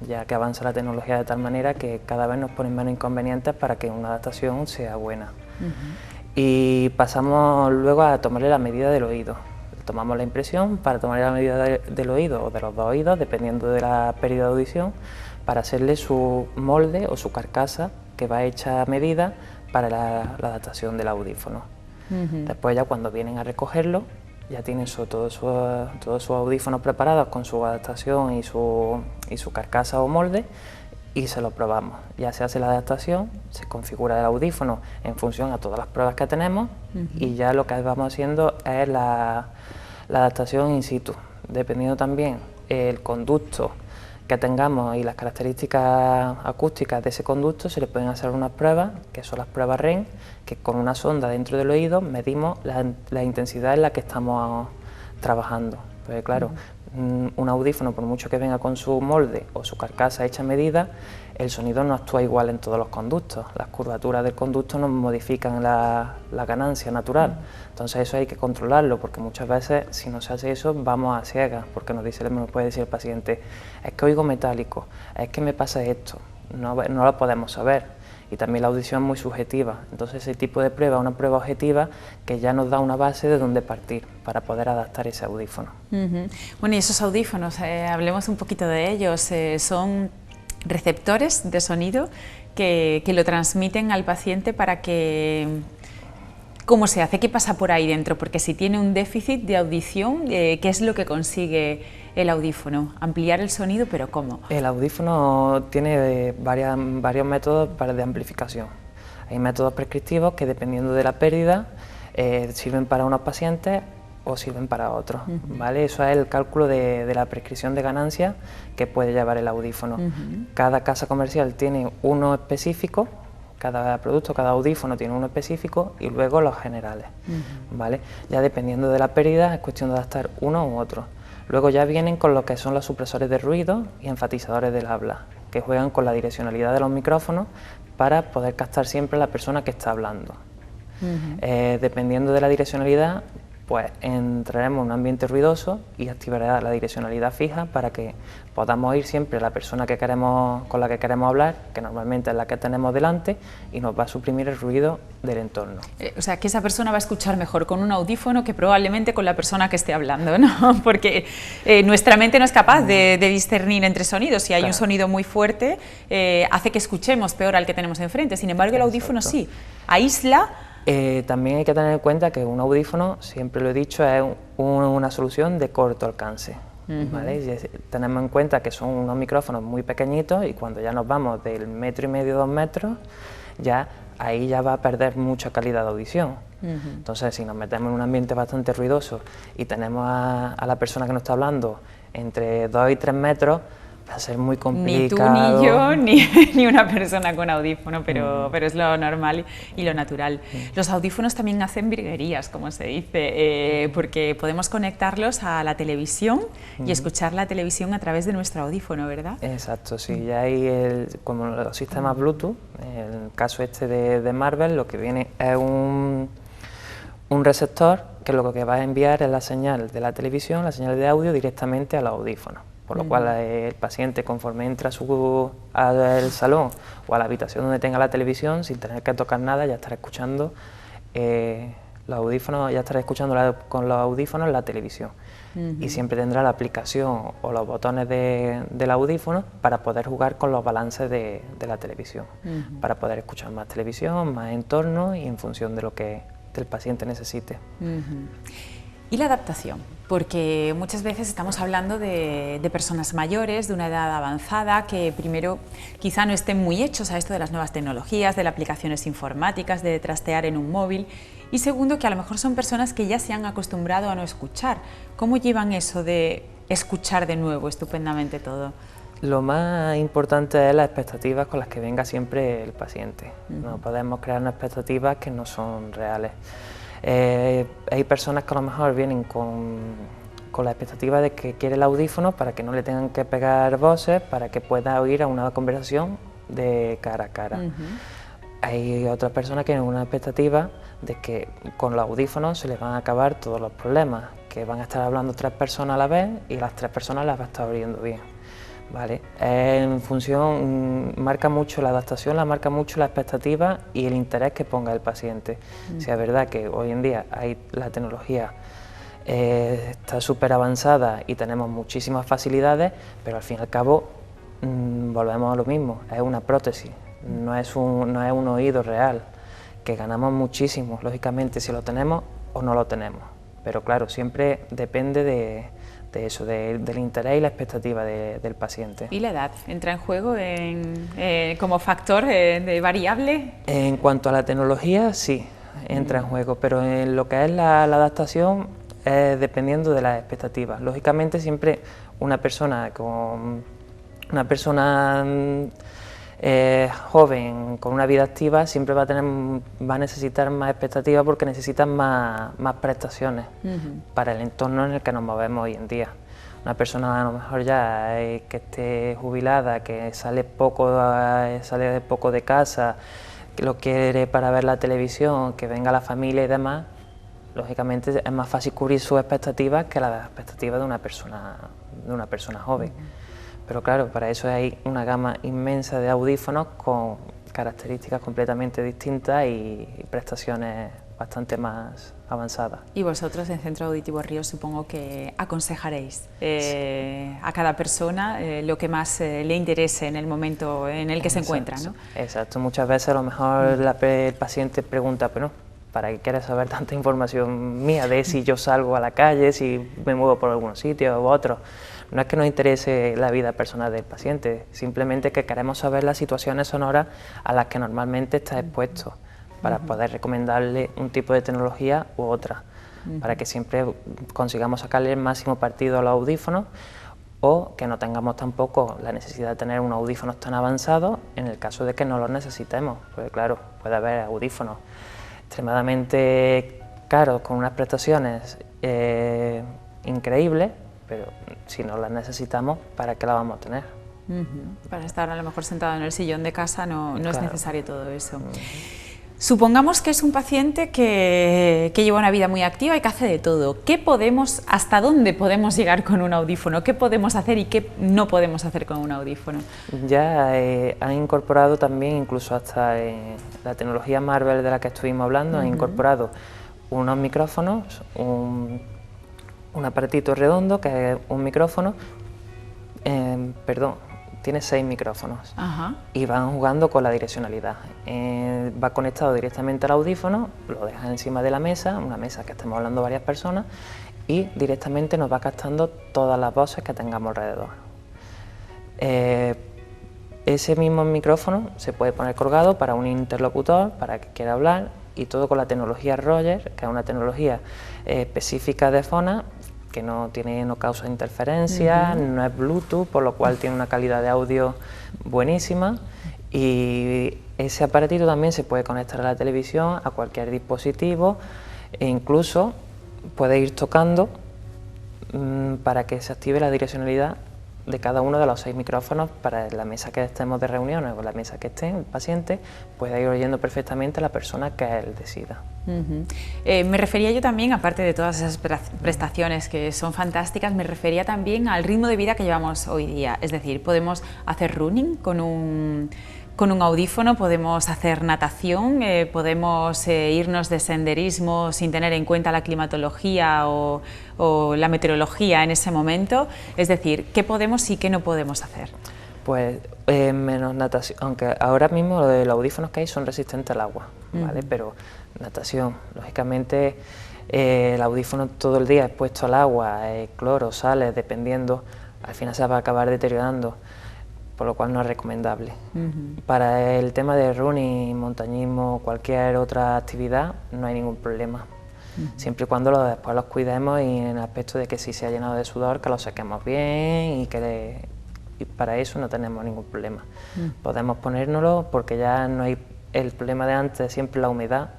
ya que avanza la tecnología de tal manera que cada vez nos ponen menos inconvenientes para que una adaptación sea buena. Y pasamos luego a tomarle la medida del oído. Tomamos la impresión para tomarle la medida del oído o de los dos oídos, dependiendo de la pérdida de audición, para hacerle su molde o su carcasa que va hecha a medida para la adaptación del audífono. Después ya cuando vienen a recogerlo, ya tienen todos sus audífonos preparados con su adaptación y su carcasa o molde, y se lo probamos. Ya se hace la adaptación, se configura el audífono en función a todas las pruebas que tenemos, y ya lo que vamos haciendo es la adaptación in situ, dependiendo también el conducto que tengamos y las características acústicas de ese conducto. Se le pueden hacer unas pruebas, que son las pruebas REM, que con una sonda dentro del oído medimos la intensidad en la que estamos trabajando. Pues claro, un audífono, por mucho que venga con su molde o su carcasa hecha a medida, el sonido no actúa igual en todos los conductos. Las curvaturas del conducto nos modifican la ganancia natural. Entonces eso hay que controlarlo, porque muchas veces si no se hace eso vamos a ciegas, porque nos puede decir el paciente: es que oigo metálico, es que me pasa esto, no lo podemos saber. Y también la audición es muy subjetiva, entonces ese tipo de prueba es una prueba objetiva que ya nos da una base de donde partir para poder adaptar ese audífono. Bueno, y esos audífonos, hablemos un poquito de ellos. Son receptores de sonido que lo transmiten al paciente para que... ¿Cómo se hace? ¿Qué pasa por ahí dentro? Porque si tiene un déficit de audición, ¿qué es lo que consigue el audífono? Ampliar el sonido, ¿pero cómo? El audífono tiene varios métodos de amplificación. Hay métodos prescriptivos que, dependiendo de la pérdida, sirven para unos pacientes o sirven para otros, ¿vale? Eso es el cálculo de la prescripción de ganancia que puede llevar el audífono. Cada casa comercial tiene uno específico. Cada producto, cada audífono tiene uno específico, y luego los generales, ¿vale? Ya dependiendo de la pérdida es cuestión de adaptar uno u otro. Luego ya vienen con lo que son los supresores de ruido y enfatizadores del habla, que juegan con la direccionalidad de los micrófonos para poder captar siempre a la persona que está hablando. Dependiendo de la direccionalidad, pues entraremos en un ambiente ruidoso y activará la direccionalidad fija para que podamos oír siempre a la persona con la que queremos hablar, que normalmente es la que tenemos delante, y nos va a suprimir el ruido del entorno. O sea, que esa persona va a escuchar mejor con un audífono que probablemente con la persona que esté hablando, ¿no? Porque nuestra mente no es capaz de discernir entre sonidos. Si hay un sonido muy fuerte, hace que escuchemos peor al que tenemos enfrente. Sin embargo, el audífono sí aísla. También hay que tener en cuenta que un audífono, siempre lo he dicho, es una solución de corto alcance, ¿vale? Tenemos en cuenta que son unos micrófonos muy pequeñitos, y cuando ya nos vamos del 1,5 metros, 2 metros, ahí ya va a perder mucha calidad de audición. Entonces, si nos metemos en un ambiente bastante ruidoso y tenemos a la persona que nos está hablando entre 2 y 3 metros, va a ser muy complicado. Ni tú, ni yo, ni una persona con audífono, pero es lo normal y lo natural. Los audífonos también hacen virguerías, como se dice, porque podemos conectarlos a la televisión y escuchar la televisión a través de nuestro audífono, ¿verdad? Exacto, sí, ya hay como los sistemas Bluetooth. En el caso este de Marvel, lo que viene es un receptor que lo que va a enviar es la señal de la televisión, la señal de audio, directamente a los audífonos. Por lo cual el paciente, conforme entra al salón o a la habitación donde tenga la televisión, sin tener que tocar nada, ya estará escuchando los audífonos, con los audífonos la televisión. Y siempre tendrá la aplicación o los botones del audífono para poder jugar con los balances de la televisión, para poder escuchar más televisión, más entorno, y en función de lo que el paciente necesite. ¿Y la adaptación? Porque muchas veces estamos hablando de personas mayores, de una edad avanzada, que primero quizá no estén muy hechos a esto de las nuevas tecnologías, de las aplicaciones informáticas, de trastear en un móvil, y segundo, que a lo mejor son personas que ya se han acostumbrado a no escuchar. ¿Cómo llevan eso de escuchar de nuevo estupendamente todo? Lo más importante es las expectativas con las que venga siempre el paciente. No podemos crear unas expectativas que no son reales. Hay personas que a lo mejor vienen con la expectativa de que quiere el audífono para que no le tengan que pegar voces, para que pueda oír a una conversación de cara a cara. Hay otras personas que tienen una expectativa de que con los audífonos se les van a acabar todos los problemas, que van a estar hablando 3 personas a la vez y las 3 personas las va a estar oyendo bien. ¿Vale? En función, marca mucho la adaptación, marca mucho la expectativa y el interés que ponga el paciente. Si es verdad que hoy en día la tecnología está súper avanzada y tenemos muchísimas facilidades, pero al fin y al cabo volvemos a lo mismo, es una prótesis, no es un oído real, que ganamos muchísimo, lógicamente, si lo tenemos o no lo tenemos, pero claro, siempre depende de eso, del interés y la expectativa del paciente. ¿Y la edad entra en juego como factor de variable? En cuanto a la tecnología, sí, entra en juego, pero en lo que es la adaptación, dependiendo de las expectativas. Lógicamente, siempre una persona joven, con una vida activa, siempre va a necesitar más expectativas porque necesitan más prestaciones para el entorno en el que nos movemos hoy en día. Una persona a lo mejor ya que esté jubilada, que sale poco de casa, que lo quiere para ver la televisión, que venga la familia y demás, lógicamente es más fácil cubrir sus expectativas que las expectativas de una persona joven. Pero claro, para eso hay una gama inmensa de audífonos con características completamente distintas y prestaciones bastante más avanzadas. Y vosotros en Centro Auditivo Ríos supongo que aconsejaréis a cada persona lo que más le interese en el momento en el que se encuentra, ¿no? Exacto, muchas veces a lo mejor el paciente pregunta, pero ¿para qué quieres saber tanta información mía de si yo salgo a la calle, si me muevo por algún sitio u otro? No es que nos interese la vida personal del paciente, simplemente que queremos saber las situaciones sonoras a las que normalmente está expuesto, para poder recomendarle un tipo de tecnología u otra, para que siempre consigamos sacarle el máximo partido a los audífonos o que no tengamos tampoco la necesidad de tener unos audífonos tan avanzados en el caso de que no los necesitemos, porque claro, puede haber audífonos extremadamente caros con unas prestaciones increíbles, pero si no las necesitamos, ¿para qué las vamos a tener? Para estar a lo mejor sentado en el sillón de casa no es necesario todo eso. Supongamos que es un paciente que lleva una vida muy activa y que hace de todo. ¿Hasta dónde podemos llegar con un audífono? ¿Qué podemos hacer y qué no podemos hacer con un audífono? Ya han incorporado también, incluso hasta la tecnología Marvel de la que estuvimos hablando, han incorporado unos micrófonos, un aparatito redondo que es un micrófono, tiene 6 micrófonos y van jugando con la direccionalidad. Va conectado directamente al audífono, lo deja encima de la mesa, una mesa que estemos hablando varias personas, y directamente nos va captando todas las voces que tengamos alrededor. Ese mismo micrófono se puede poner colgado para un interlocutor, para que quiera hablar, y todo con la tecnología Roger, que es una tecnología específica de Fona, que no causa interferencia, no es Bluetooth, por lo cual tiene una calidad de audio buenísima, y ese aparatito también se puede conectar a la televisión, a cualquier dispositivo, e incluso puede ir tocando para que se active la direccionalidad de cada uno de los 6 micrófonos para la mesa que estemos de reuniones o la mesa que esté el paciente, pueda ir oyendo perfectamente a la persona que él decida. Me refería yo también, aparte de todas esas prestaciones que son fantásticas, me refería también al ritmo de vida que llevamos hoy día. Es decir, podemos hacer running con un audífono, podemos hacer natación, podemos irnos de senderismo sin tener en cuenta la climatología o la meteorología en ese momento. Es decir, ¿qué podemos y qué no podemos hacer? Pues menos natación, aunque ahora mismo los audífonos que hay son resistentes al agua, ¿vale? Pero natación, lógicamente el audífono todo el día expuesto al agua, cloro, sales, dependiendo, al final se va a acabar deteriorando, por lo cual no es recomendable. Para el tema de running, montañismo, cualquier otra actividad, no hay ningún problema. Siempre y cuando después los cuidemos y en el aspecto de que si se ha llenado de sudor, que lo sequemos bien y que y para eso no tenemos ningún problema. Podemos ponérnoslo porque ya no hay el problema de antes, siempre la humedad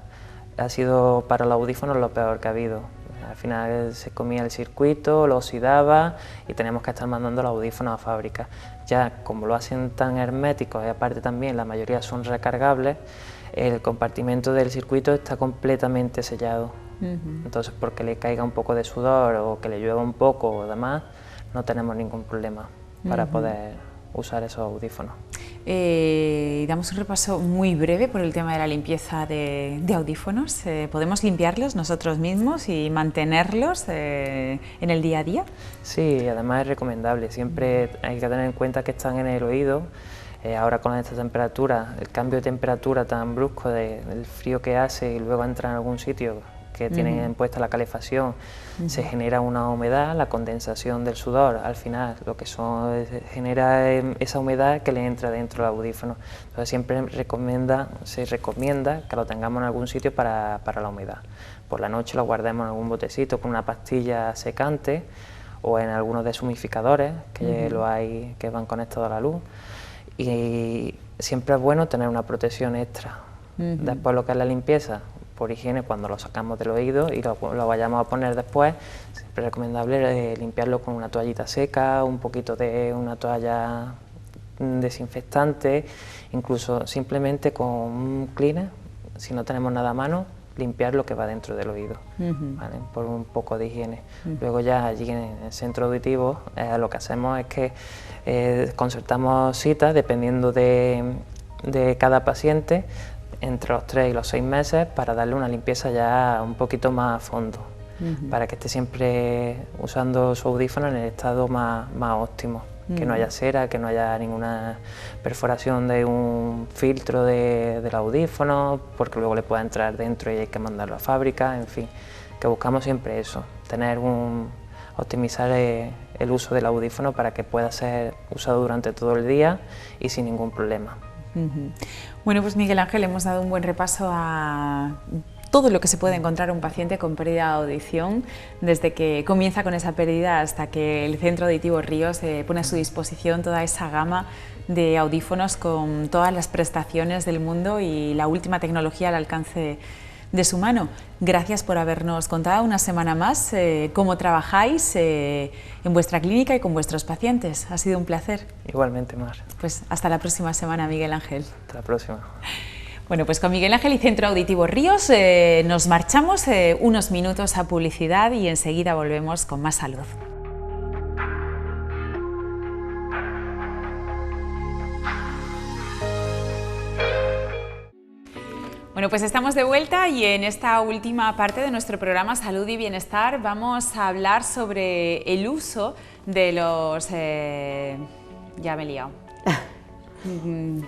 ha sido para los audífonos lo peor que ha habido. Al final se comía el circuito, lo oxidaba y tenemos que estar mandando los audífonos a fábrica. Ya como lo hacen tan herméticos y aparte también la mayoría son recargables, el compartimento del circuito está completamente sellado. Entonces porque le caiga un poco de sudor o que le llueva un poco o demás, no tenemos ningún problema para poder usar esos audífonos. Damos un repaso muy breve por el tema de la limpieza de audífonos. ¿Podemos limpiarlos nosotros mismos y mantenerlos en el día a día? Sí, además es recomendable. Siempre hay que tener en cuenta que están en el oído. Ahora con esta temperatura, el cambio de temperatura tan brusco del frío que hace y luego entra en algún sitio que tienen puesta la calefacción, se genera una humedad, la condensación del sudor, al final lo que genera esa humedad que le entra dentro del audífono. Entonces siempre se recomienda que lo tengamos en algún sitio para la humedad. Por la noche lo guardemos en algún botecito con una pastilla secante o en algunos deshumificadores que lo hay, que van conectados a la luz, y siempre es bueno tener una protección extra. Después lo que es la limpieza, por higiene, cuando lo sacamos del oído y lo vayamos a poner después, siempre es recomendable limpiarlo con una toallita seca, un poquito de una toalla desinfectante, incluso simplemente con un cleaner, si no tenemos nada a mano, limpiar lo que va dentro del oído, ¿vale? Por un poco de higiene. Luego ya allí en el centro auditivo lo que hacemos es que concertamos citas dependiendo de cada paciente, entre los 3 y los 6 meses, para darle una limpieza ya un poquito más a fondo, para que esté siempre usando su audífono en el estado más óptimo, que no haya cera, que no haya ninguna perforación de un filtro del audífono, porque luego le pueda entrar dentro y hay que mandarlo a fábrica, en fin, que buscamos siempre eso, optimizar el uso del audífono para que pueda ser usado durante todo el día y sin ningún problema. Bueno, pues Miguel Ángel, hemos dado un buen repaso a todo lo que se puede encontrar un paciente con pérdida de audición, desde que comienza con esa pérdida hasta que el Centro Auditivo Ríos pone a su disposición toda esa gama de audífonos con todas las prestaciones del mundo y la última tecnología al alcance de su mano. Gracias por habernos contado una semana más cómo trabajáis en vuestra clínica y con vuestros pacientes. Ha sido un placer. Igualmente, Mar. Pues hasta la próxima semana, Miguel Ángel. Hasta la próxima. Bueno, pues con Miguel Ángel y Centro Auditivo Ríos nos marchamos unos minutos a publicidad y enseguida volvemos con más salud. Bueno, pues estamos de vuelta y en esta última parte de nuestro programa Salud y Bienestar vamos a hablar sobre el uso de los... ya me he liado.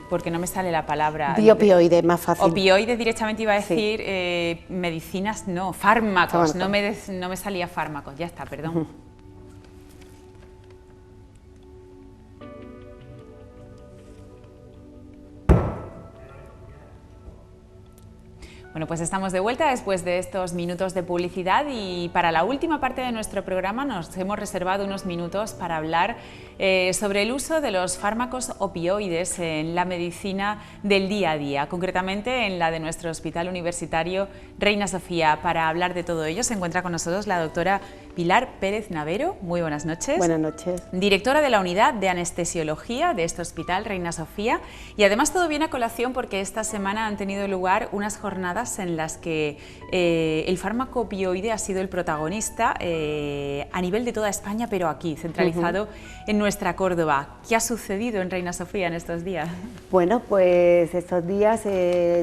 Porque no me sale la palabra. Opioides, más fácil. Opioides directamente iba a decir, medicinas no, fármacos, no me salía fármacos, ya está, perdón. Bueno, pues estamos de vuelta después de estos minutos de publicidad y para la última parte de nuestro programa nos hemos reservado unos minutos para hablar sobre el uso de los fármacos opioides en la medicina del día a día, concretamente en la de nuestro Hospital Universitario Reina Sofía. Para hablar de todo ello se encuentra con nosotros la doctora Pilar Pérez Navero. Muy buenas noches. Buenas noches. Directora de la Unidad de Anestesiología de este Hospital Reina Sofía. Y además todo viene a colación porque esta semana han tenido lugar unas jornadas en las que el fármaco opioide ha sido el protagonista a nivel de toda España, pero aquí, centralizado en nuestra Córdoba. ¿Qué ha sucedido en Reina Sofía en estos días? Bueno, pues estos días,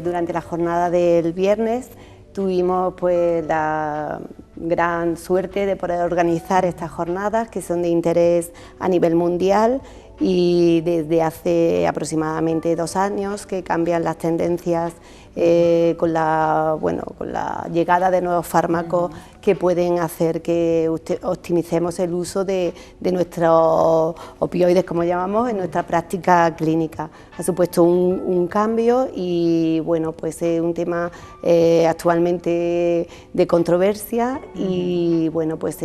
durante la jornada del viernes, tuvimos pues la gran suerte de poder organizar estas jornadas que son de interés a nivel mundial y desde hace aproximadamente 2 años que cambian las tendencias con la llegada de nuevos fármacos que pueden hacer que optimicemos el uso de nuestros opioides, como llamamos, en nuestra práctica clínica. Ha supuesto un cambio y bueno, pues es un tema actualmente de controversia y bueno, pues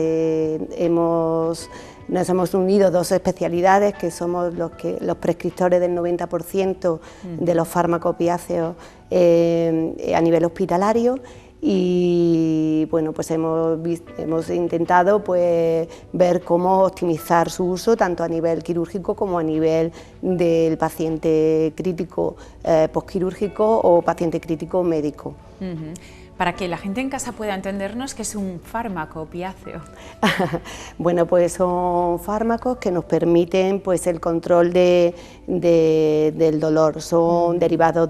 nos hemos unido dos especialidades que somos los prescriptores del 90% de los fármacos opiáceos a nivel hospitalario y bueno, pues hemos intentado pues ver cómo optimizar su uso tanto a nivel quirúrgico como a nivel del paciente crítico postquirúrgico o paciente crítico médico. Para que la gente en casa pueda entendernos, ¿qué es un fármaco opiáceo? Bueno, pues son fármacos que nos permiten pues el control del dolor, son derivados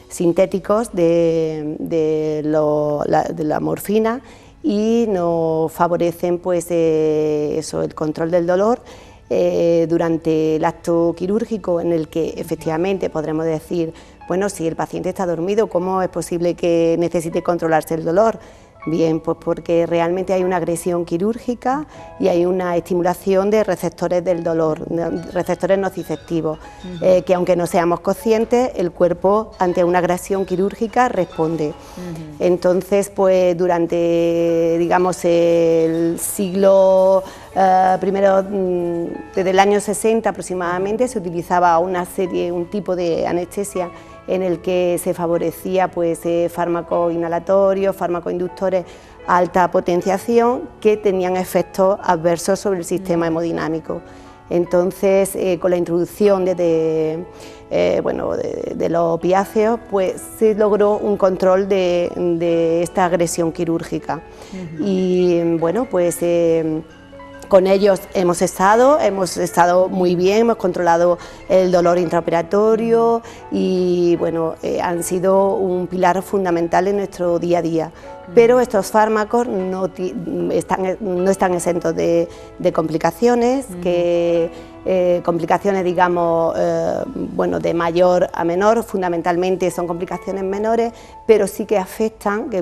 sintéticos de la morfina y nos favorecen pues el control del dolor durante el acto quirúrgico, en el que efectivamente podremos decir, bueno, si el paciente está dormido, ¿cómo es posible que necesite controlarse el dolor? Bien, pues porque realmente hay una agresión quirúrgica y hay una estimulación de receptores del dolor, receptores nociceptivos, que aunque no seamos conscientes, el cuerpo ante una agresión quirúrgica responde. Entonces, pues durante, digamos, el siglo primero, desde el año 60 aproximadamente, se utilizaba un tipo de anestesia en el que se favorecía pues, fármacos inhalatorios, fármacos inductores a alta potenciación que tenían efectos adversos sobre el sistema hemodinámico. Entonces, con la introducción de los opiáceos, pues se logró un control de esta agresión quirúrgica. Y bueno, pues con ellos hemos estado muy bien, hemos controlado el dolor intraoperatorio y bueno, han sido un pilar fundamental en nuestro día a día. Pero estos fármacos no están exentos de complicaciones, complicaciones digamos, de mayor a menor, fundamentalmente son complicaciones menores, pero sí que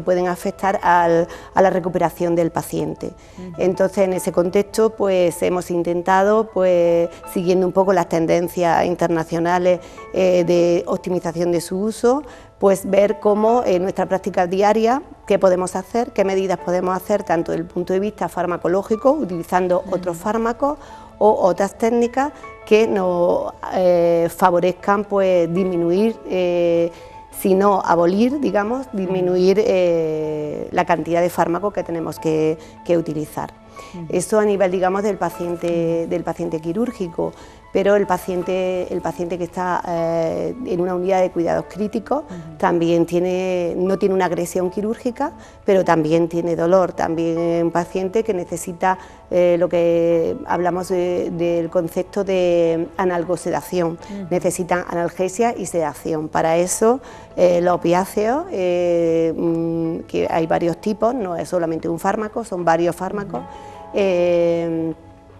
pueden afectar a la recuperación del paciente. Entonces, en ese contexto, pues hemos intentado, pues siguiendo un poco las tendencias internacionales de optimización de su uso, pues ver cómo en nuestra práctica diaria, qué podemos hacer, qué medidas podemos hacer, tanto desde el punto de vista farmacológico, utilizando otros fármacos o otras técnicas que nos favorezcan pues, disminuir, si no abolir, digamos, disminuir la cantidad de fármacos que tenemos que utilizar. Eso a nivel, digamos, del paciente quirúrgico, pero el paciente que está en una unidad de cuidados críticos también no tiene una agresión quirúrgica, pero también tiene dolor, también es un paciente que necesita lo que hablamos del concepto de analgosedación, necesitan analgesia y sedación. Para eso los opiáceos, que hay varios tipos, no es solamente un fármaco, son varios fármacos,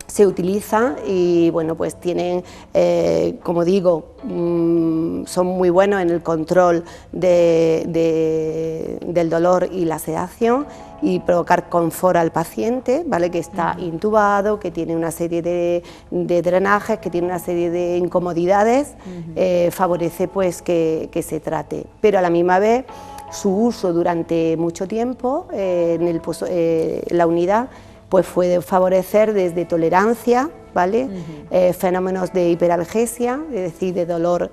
se utilizan y bueno, pues tienen, como digo, son muy buenos en el control del dolor y la sedación y provocar confort al paciente, ¿vale? Que está intubado, que tiene una serie de drenajes, que tiene una serie de incomodidades, favorece pues que se trate, pero a la misma vez su uso durante mucho tiempo en la unidad pues puede favorecer desde tolerancia, ¿vale? Fenómenos de hiperalgesia, es decir, de dolor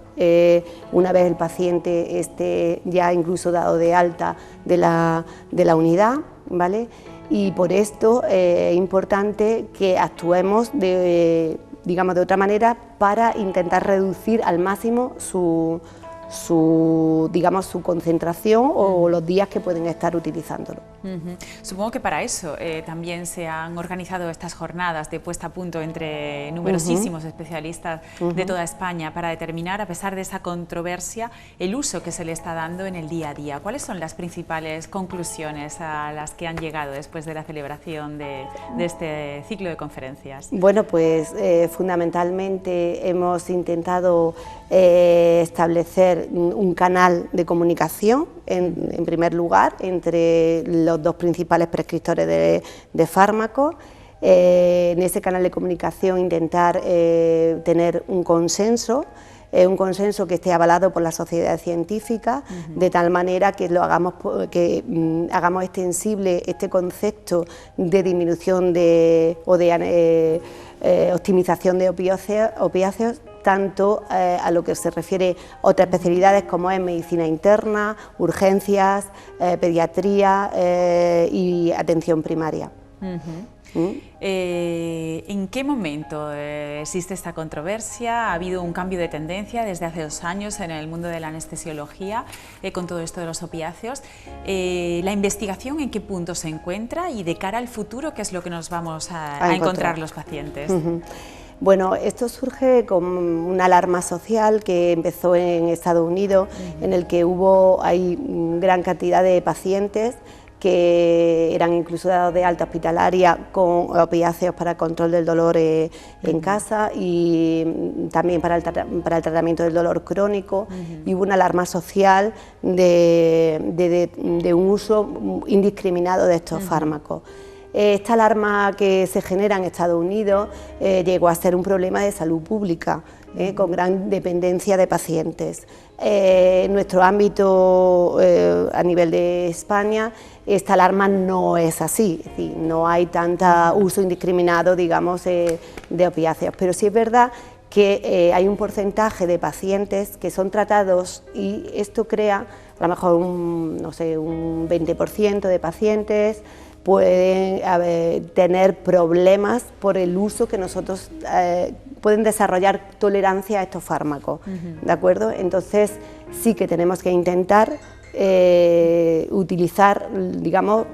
una vez el paciente esté ya incluso dado de alta de la unidad, ¿vale? Y por esto es importante que actuemos de otra manera para intentar reducir al máximo su concentración o los días que pueden estar utilizándolo. Supongo que para eso también se han organizado estas jornadas de puesta a punto entre numerosísimos especialistas de toda España para determinar, a pesar de esa controversia, el uso que se le está dando en el día a día. ¿Cuáles son las principales conclusiones a las que han llegado después de la celebración de este ciclo de conferencias? Bueno, pues fundamentalmente hemos intentado establecer un canal de comunicación, en primer lugar, entre los dos principales prescriptores de fármacos. En ese canal de comunicación intentar tener un consenso que esté avalado por la sociedad científica, de tal manera que hagamos extensible este concepto de disminución o de optimización de opiáceos, tanto a lo que se refiere a otras especialidades como es medicina interna, urgencias, pediatría y atención primaria. ¿En qué momento existe esta controversia? ¿Ha habido un cambio de tendencia desde hace 2 años en el mundo de la anestesiología con todo esto de los opiáceos? ¿La investigación en qué punto se encuentra y de cara al futuro qué es lo que nos vamos a encontrar los pacientes? Bueno, esto surge con una alarma social que empezó en Estados Unidos, en el que hay gran cantidad de pacientes que eran incluso dados de alta hospitalaria con opiáceos para el control del dolor en casa y también para el tratamiento del dolor crónico, y hubo una alarma social de un uso indiscriminado de estos fármacos. Esta alarma que se genera en Estados Unidos llegó a ser un problema de salud pública, con gran dependencia de pacientes. En nuestro ámbito, a nivel de España, esta alarma no es así, es decir, no hay tanto uso indiscriminado, digamos, de opiáceos, pero sí es verdad que hay un porcentaje de pacientes que son tratados y esto crea, a lo mejor un 20% de pacientes pueden tener problemas por el uso que nosotros pueden desarrollar tolerancia a estos fármacos, ¿de acuerdo? Entonces sí que tenemos que intentar utilizar, digamos,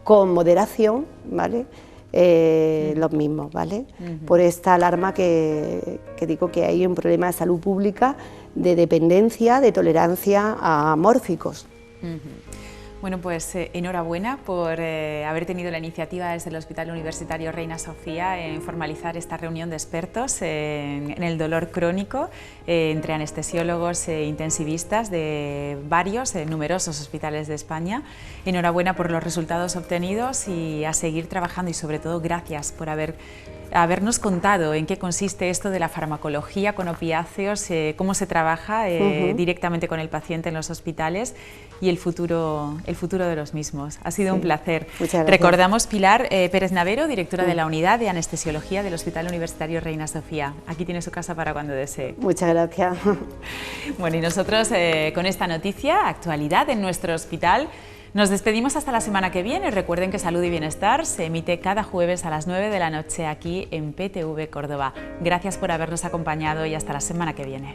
con moderación, ¿vale? Los mismos, ¿vale? Por esta alarma que digo que hay un problema de salud pública, de dependencia, de tolerancia a mórficos. Bueno, pues enhorabuena por haber tenido la iniciativa desde el Hospital Universitario Reina Sofía en formalizar esta reunión de expertos en el dolor crónico entre anestesiólogos e intensivistas de varios, numerosos hospitales de España. Enhorabuena por los resultados obtenidos y a seguir trabajando, y sobre todo gracias por habernos contado en qué consiste esto de la farmacología con opiáceos, cómo se trabaja directamente con el paciente en los hospitales y el futuro de los mismos. Ha sido un placer. Muchas gracias. Recordamos Pilar Pérez Navero, directora de la Unidad de Anestesiología del Hospital Universitario Reina Sofía. Aquí tiene su casa para cuando desee. Muchas gracias. Bueno, y nosotros con esta noticia, actualidad en nuestro hospital, nos despedimos hasta la semana que viene. Recuerden que Salud y Bienestar se emite cada jueves a las 9 de la noche aquí en PTV Córdoba. Gracias por habernos acompañado y hasta la semana que viene.